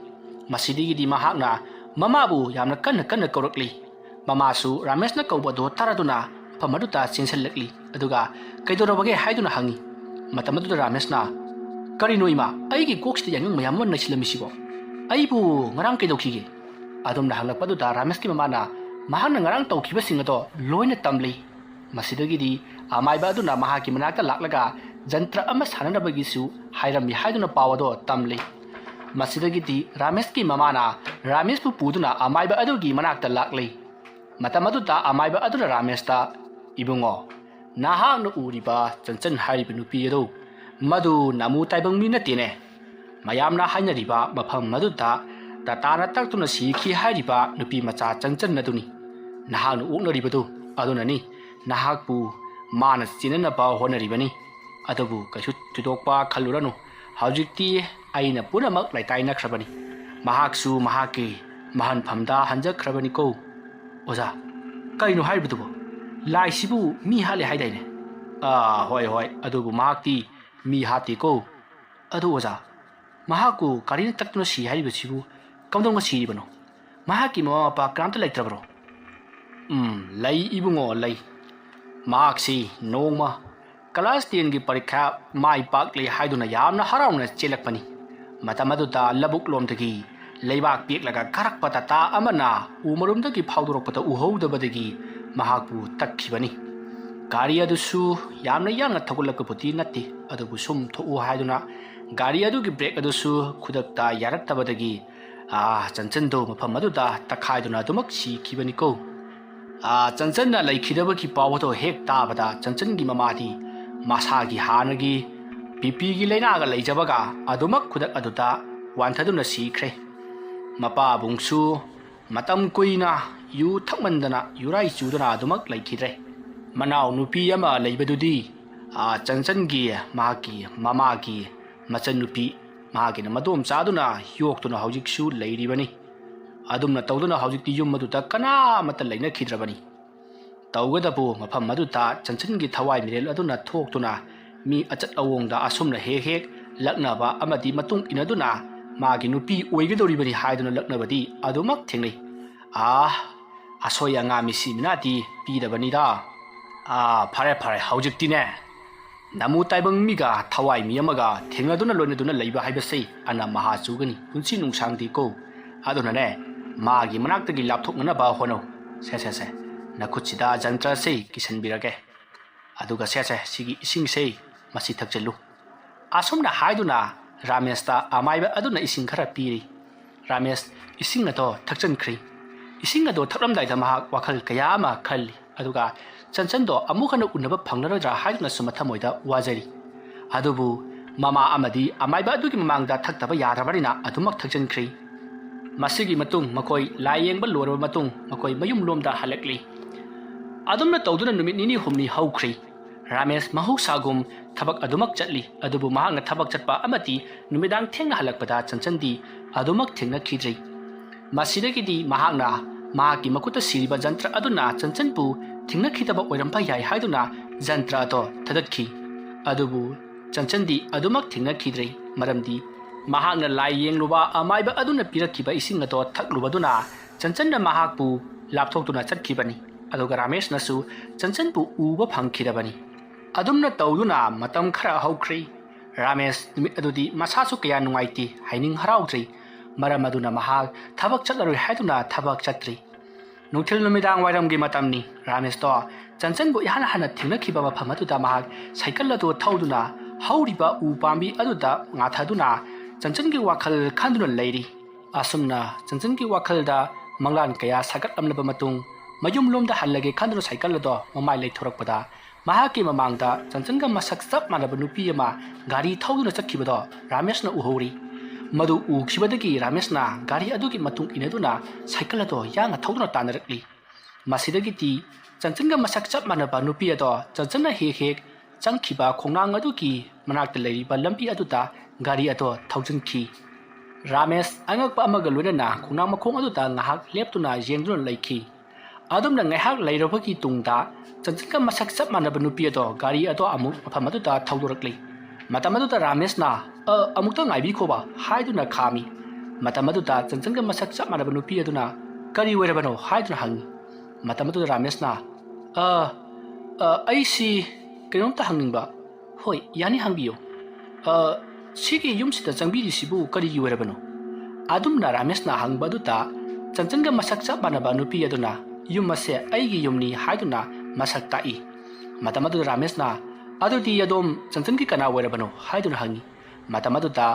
ꯃꯁꯤꯗꯒꯤꯗꯤ ꯃꯍꯥꯛꯅ ꯃꯃꯥꯕꯨ ꯌꯥꯝꯅ ꯀꯟꯅ ꯀꯧꯔꯛꯂꯤ ꯃꯃꯥꯁꯨ ꯔꯥꯃꯦꯁꯅ ꯀꯧꯕ ꯑꯗꯨ ꯇꯥꯔꯗꯨꯅ ꯃꯐꯝ ꯑꯗꯨꯗ ꯆꯦꯟꯁꯤꯜꯂꯛꯂꯤ ꯑꯗꯨꯒ ꯀꯩꯗꯧꯔꯕꯒꯦ ꯍꯥꯏꯗꯨꯅ ꯍꯪꯉꯤ ꯃꯇꯝ ꯑꯗꯨꯗ ꯔꯥꯃꯦꯁꯅ ꯀꯔꯤꯅꯣ ꯏꯃꯥ ꯑꯩꯒꯤ ꯀꯣꯛꯁꯤꯗ ꯌꯥꯏꯉꯪ ꯃꯌꯥꯝ ꯑꯃ ꯅꯩꯁꯤꯜꯂꯝꯃꯤꯁꯤꯕꯣ ꯑꯩꯕꯨ ꯉꯔꯥꯡ ꯀꯩꯗꯧꯈꯤꯒꯦ ꯑꯗꯨꯝꯅ ꯍꯪꯂꯛꯄꯗꯨꯗ ꯔꯥꯃꯦꯁꯀꯤ ꯃꯃꯥꯅ ꯃꯍꯥꯛꯅ ꯉꯔꯥꯡ ꯇꯧꯈꯤꯕꯁꯤꯡ ꯑꯗꯣ ꯂꯣꯏꯅ ꯇꯝꯂꯤ ꯃꯁꯤꯗꯒꯤꯗꯤ ꯑꯃꯥꯏꯕ ꯑꯗꯨꯅ ꯃꯍꯥꯛꯀꯤ ꯃꯅꯥꯛꯇ ꯂꯥꯛꯂꯒ ꯖꯟꯇ꯭ꯔ ꯑꯃ ꯁꯥꯟꯅꯅꯕꯒꯤꯁꯨ ꯍꯥꯏꯔꯝꯃꯤ ꯍꯥꯏꯗꯨꯅ ꯄꯥꯎ ꯑꯗꯣ ꯇꯝꯂꯤ ꯃꯁꯤꯗꯒꯤꯗꯤ ꯔꯥꯃꯦꯁꯀꯤ ꯃꯃꯥꯅ ꯔꯥꯃꯦꯁꯄꯨ ꯄꯨꯗꯨꯅ ꯑꯃꯥꯏꯕ ꯑꯗꯨꯒꯤ ꯃꯅꯥꯛꯇ ꯂꯥꯛꯂꯤ ꯃꯇꯝ ꯑꯗꯨꯗ ꯑꯃꯥꯏꯕ ꯑꯗꯨꯅ ꯔꯥꯃꯦꯁꯇ ꯏꯕꯨꯡꯉꯣ ꯅꯍꯥꯛꯅ ꯎꯔꯤꯕ ꯆꯟꯆꯟ ꯍꯥꯏꯔꯤꯕ ꯅꯨꯄꯤ ꯑꯗꯨ ꯃꯗꯨ ꯅꯃꯨ ꯇꯥꯏꯕꯪ ꯃꯤ ꯅꯠꯇꯦꯅꯦ ꯃꯌꯥꯝꯅ ꯍꯥꯏꯅꯔꯤꯕ ꯃꯐꯝ ꯑꯗꯨꯗ ꯇꯥꯇꯥꯅ ꯇꯛꯇꯨꯅ ꯁꯤꯈꯤ ꯍꯥꯏꯔꯤꯕ ꯅꯨꯄꯤ ꯃꯆꯥ ꯆꯟꯆꯟ ꯑꯗꯨꯅꯤ ꯅꯍꯥꯛꯅ ꯑꯣꯛꯅꯔꯤꯕꯗꯨ ꯑꯗꯨꯅꯅꯤ ꯅꯍꯥꯛꯄꯨ ꯃꯥꯅ ꯆꯤꯅꯅꯕ ꯍꯣꯠꯅꯔꯤꯕꯅꯤ ꯑꯗꯨꯕꯨ ꯀꯩꯁꯨ ꯊꯣꯏꯗꯣꯛꯄ ꯈꯜꯂꯨꯔꯅꯨ ꯍꯧꯖꯤꯛꯇꯤ ꯑꯩꯅ ꯄꯨꯝꯅꯃꯛ ꯂꯩꯇꯥꯏꯅꯈ꯭ꯔꯕꯅꯤ ꯃꯍꯥꯛꯁꯨ ꯃꯍꯥꯛꯀꯤ ꯃꯍꯟꯐꯝꯗ ꯍꯟꯖꯈ꯭ꯔꯕꯅꯤꯀꯣ ꯑꯣꯖꯥ ꯀꯔꯤꯅꯣ ꯍꯥꯏꯔꯤꯕꯗꯨꯕꯣ ꯂꯥꯏꯁꯤꯕꯨ ꯃꯤ ꯍꯥꯠꯂꯦ ꯍꯥꯏꯗꯥꯏꯅꯦ ꯍꯣꯏ ꯑꯗꯨꯕꯨ ꯃꯍꯥꯛꯇꯤ ꯃꯤ ꯍꯥꯠꯇꯦꯀꯣ ꯑꯗꯨ ꯑꯣꯖꯥ ꯃꯍꯥꯛꯄꯨ ꯀꯔꯤꯅ ꯇꯛꯇꯨꯅ ꯁꯤ ꯍꯥꯏꯔꯤꯕꯁꯤꯕꯨ ꯀꯝꯗꯧꯅ ꯁꯤꯔꯤꯕꯅꯣ ꯃꯍꯥꯛꯀꯤ ꯃꯃꯥ ꯃꯄꯥ ꯀꯅꯥꯝꯇ ꯂꯩꯇ꯭ꯔꯕ꯭ꯔꯣ ꯂꯩ ꯏꯕꯨꯡꯉꯣ ꯂꯩ ꯃꯍꯥꯛꯁꯤ ꯅꯣꯡꯃ ꯀ꯭ꯂꯥꯁ 10ꯒꯤ ꯄꯔꯤꯈꯥ ꯃꯥꯏ ꯄꯥꯛꯂꯦ ꯍꯥꯏꯗꯨꯅ ꯌꯥꯝꯅ ꯍꯔꯥꯎꯅ ꯆꯦꯜꯂꯛꯄꯅꯤ ꯃꯇꯝ ꯑꯗꯨꯗ ꯂꯧꯕꯨꯛ ꯂꯣꯝꯗꯒꯤ ꯂꯩꯕꯥꯛ ꯄꯦꯛꯂꯒ ꯀꯥꯔꯛꯄ ꯇꯥꯇꯥ ꯑꯃꯅ ꯎꯃꯔꯨꯝꯗꯒꯤ ꯐꯥꯎꯗꯣꯔꯛꯄꯗ ꯎꯍꯧꯗꯕꯗꯒꯤ ꯃꯍꯥꯛꯄꯨ ꯇꯛꯈꯤꯕꯅꯤ ꯒꯥꯔꯤ ꯑꯗꯨꯁꯨ ꯌꯥꯝꯅ ꯌꯥꯡꯅ ꯊꯧꯒꯠꯂꯛꯄꯕꯨꯗꯤ ꯅꯠꯇꯦ ꯑꯗꯨꯕꯨ ꯁꯨꯝ ꯊꯣꯛꯎ ꯍꯥꯏꯗꯨꯅ ꯒꯥꯔꯤ ꯑꯗꯨꯒꯤ ꯕ꯭ꯔꯦꯛ ꯑꯗꯨꯁꯨ ꯈꯨꯗꯛꯇ ꯌꯥꯔꯛꯇꯕꯗꯒꯤ ꯆꯟꯆꯟꯗꯣ ꯃꯐꯝ ꯑꯗꯨꯗ ꯇꯛꯈꯥꯏꯗꯨꯅ ꯑꯗꯨꯃꯛ ꯁꯤꯈꯤꯕꯅꯤꯀꯣ ꯆꯟꯆꯟꯅ ꯂꯩꯈꯤꯗꯕꯒꯤ ꯄꯥꯎ ꯑꯗꯨ ꯍꯦꯛ ꯇꯥꯕꯗ ꯆꯟꯆꯟꯒꯤ ꯃꯃꯥꯗꯤ ꯃꯁꯥꯒꯤ ꯍꯥꯟꯅꯒꯤ ꯕꯤꯄꯤꯒꯤ ꯂꯩꯅꯥꯒ ꯂꯩꯖꯕꯒ ꯑꯗꯨꯃꯛ ꯈꯨꯗꯛ ꯑꯗꯨꯗ ꯋꯥꯟꯊꯗꯨꯅ ꯁꯤꯈ꯭ꯔꯦ ꯃꯄꯥꯕꯨꯡꯁꯨ ꯃꯇꯝ ꯀꯨꯏꯅ ꯌꯨ ꯊꯛꯃꯟꯗꯅ ꯌꯨꯔꯥꯏ ꯆꯨꯗꯨꯅ ꯑꯗꯨꯃꯛ ꯂꯩꯈꯤꯗ꯭ꯔꯦ ꯃꯅꯥꯎ ꯅꯨꯄꯤ ꯑꯃ ꯂꯩꯕꯗꯨꯗꯤ ꯆꯟꯆꯟꯒꯤ ꯃꯍꯥꯛꯀꯤ ꯃꯃꯥꯒꯤ ꯃꯆꯟꯅꯨꯄꯤ ꯃꯍꯥꯛꯀꯤꯅ ꯃꯗꯣꯝꯆꯥꯗꯨꯅ ꯌꯣꯛꯇꯨꯅ ꯍꯧꯖꯤꯛꯁꯨ ꯂꯩꯔꯤꯕꯅꯤ ꯑꯗꯨꯝꯅ ꯇꯧꯗꯨꯅ ꯍꯧꯖꯤꯛꯇꯤ ꯌꯨꯝ ꯑꯗꯨꯗ ꯀꯅꯥꯃꯠꯇ ꯂꯩꯅꯈꯤꯗ꯭ꯔꯕꯅꯤ ꯇꯧꯒꯗꯕꯨ ꯃꯐꯝ ꯑꯗꯨꯗ ꯆꯟꯆꯟꯒꯤ ꯊꯋꯥꯏ ꯃꯤꯔꯦꯜ ꯑꯗꯨꯅ ꯊꯣꯛꯇꯨꯅ ꯃꯤ ꯑꯆꯠ ꯑꯋꯣꯡꯗ ꯑꯁꯨꯝꯅ ꯍꯦꯛ ꯂꯛꯅꯕ ꯑꯃꯗꯤ ꯃꯇꯨꯡ इनदुना मागी नुपी ओइगदौरिबनि हायदुना लक्नबदि अदुमक थेंगनै असोय अंगामिसि मिनाति पीदबनिदा फरे फरे हौजिक्तिने नमु ताइबंग मिगा थवाई मियमगा थेंगदुना लोइनदुना लैबा हाइबसै अना महा चुगनि पुंसि नुंसांगदि को अदुनाने मागी मनाक्तगि लापथोकनबा होनो से नखुचिदा जंत्रसे किसनबिरगे अदुगा से सिगी इसिंगसे मसि थकचलु असुमना हायदुना रामेशता अमाइबा अदुना इसिंग खरा पीरी रामेश इसिंग अदो थकचनख्री इसिंग अदो थकलमदाइदा महाक वाखल कया अमा खल्ली अदुगा चंचनदो अमुखना उन्नबा फंगनरद्रा हायदुना सुमथमोइदा वाजरी अदुबु ममा अमदी अमाइबा अदुगी ममांगदा थक्तबा याद्रबनिना अदुमक थकचनख्री मसिगी मतुंग मकोई लायेंगबा लोरबा मतुंग मकोई मयुम लोमदा हलकली अदुमना तौदुना नुमित निनी हुमनी हौख्री रामेश महौसागुम थबक अदुमक चटली अदुबु महांगना थबक चटपा अमति नुमिदांग थेंगना हलकपदा चंचनदी अदुमक थेंगना खिद्री मसिदगिदी महांगना माकी मकुता सिरिबा जंत्र अदुना चंचनपु थेंगना खितबा ओइरंपा याय हायदुना जंत्र अदो थदतखी अदुबु चंचनदी अदुमक थेंगना खिद्री मरमदी महांगना लायेंगलुबा अमाइबा अदुना पिरखिबा इसिंग अदो थकलुबदुना चंचनना महाकपु लापथोकतुना चटखिबनी अदुगा रामेशनसु चंचनपु उबा फंखिरबनी अदुमना तौदुना मतम खरा हौख्री रामेश निमित अदुदी मसासु कया नुंगाइति हाइनिंग हराउद्री मरम अदुना महाग थबक चटलरुई हाइदुना थबक चट्री नुथिल नुमिदांग वाइरमगी मतमनी रामेश तो चंचनबु इहान हाना थेंगनखिबा मफम अदुदा महाग साइकल अदु थौदुना हौरिबा उ पाम्बी अदुदा ngathaduna चंचनगी वाखल खंदुना लैरी असुमना चंचनगी वाखलदा मंगलान कया सागत अमलबा मतुंग मयुम लोमदा हल्लगे खंदुना साइकल अदो ममाय लेथोरकपदा महाकी ममांगदा चंचनगा मसक चप मानबा नुपी अमा गाड़ी थौदुना चटखिबदो रामेशना उहौरी मदु उखिबदगी रामेशना गाड़ी अदुगी मतुंग इनदुना साइकल अदो यांगा थौदुना तानरकली मसिदगिति चंचनगा मसक चप मानबा नुपी अदो चंचनना हेक चंखिबा खोंनांग अदुगी मनाक्ता लैरिबा लंबी अदुदा गाड़ी अदो थौजनखी रामेश अंगकपा अमगा लोइनना खोंनांग मखोंग अदुदा ngahak leptuna yengdुना लैखी अदुमना ngahak लैरबगी तुंगदा चंचनगा मसक चप मानबा नुपी अदो गाड़ी अदो अमुक मफम अदुदा थौदोरकली मतम अदुदा रामेशना अमुक्ता ngaibikhoba हाइदुना खामी मतम अदुदा चंचनगा मसक चप मानबा नुपी अदुना करी ओइरबनो हाइदुना हंगी मतम अदुदा रामेशना अइसी कइनोमता हंगनिंगबा होय यानी हंगबियो सिगी युमसिदा चंगबिरिसिबु करी ओइरबनो अदुमना रामेशना हंगबा अदुदा चंचनगा मसक चप मानबा नुपी अदुना युम असे अइगी युमनी हाइदुना मसक ताई मतम अदुदा रामेशना अदुदी अदोम चंचनगी कना ओइरबनो हाइदुना हंगी मतम अदुदा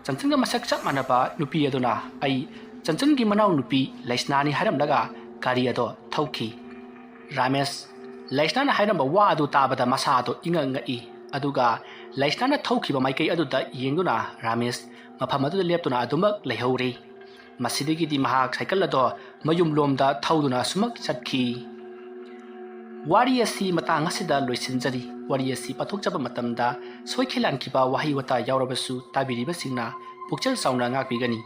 चंचनगा मसक चप मानबा नुपी अदुना अई चंचनगी मनाव नुपी लैसनानी हारमलगा गाड़ी अदो थौखी रामेश ꯂꯩꯁꯅꯥꯅ ꯍꯥꯏꯔꯝꯕ ꯋꯥ ꯑꯗꯨ ꯇꯥꯕꯗ ꯃꯁꯥꯗꯣ ꯏꯉꯛ ꯉꯛꯏ ꯑꯗꯨꯒ ꯂꯩꯁꯅꯥꯅ ꯊꯧꯈꯤꯕ ꯃꯥꯏꯀꯩ ꯑꯗꯨꯗ ꯌꯦꯡꯗꯨꯅ ꯔꯥꯃꯦꯁ ꯃꯐꯝ ꯑꯗꯨꯗ ꯂꯦꯞꯇꯨꯅ ꯑꯗꯨꯃꯛ ꯂꯩꯍꯧꯔꯤ ꯃꯁꯤꯗꯒꯤꯗꯤ ꯃꯍꯥꯛ ꯁꯥꯏꯀꯜ ꯑꯗꯣ ꯃꯌꯨꯝꯂꯣꯝꯗ ꯊꯧꯗꯨꯅ ꯑꯁꯨꯃꯛ ꯆꯠꯈꯤ ꯋꯥꯔꯤ ꯑꯁꯤ ꯃꯇꯥꯡ ꯑꯁꯤꯗ ꯂꯣꯏꯁꯤꯟꯖꯔꯤ ꯋꯥꯔꯤ ꯑꯁꯤ ꯄꯥꯊꯣꯛꯆꯕ ꯃꯇꯝꯗ ꯁꯣꯏꯈꯤꯂꯥꯟꯈꯤꯕ ꯋꯥꯍꯩ ꯋꯥꯇꯥ ꯌꯥꯎꯔꯕꯁꯨ ꯇꯥꯕꯤꯔꯤꯕꯁꯤꯡꯅ ꯄꯨꯛꯆꯦꯜ ꯆꯥꯎꯅ ꯉꯥꯛꯄꯤꯒꯅꯤ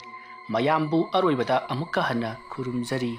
ꯃꯌꯥꯝꯕꯨ ꯑꯔꯣꯏꯕꯗ ꯑꯃꯨꯛꯀ ꯍꯟꯅ ꯈꯨꯔꯨꯝꯖꯔꯤ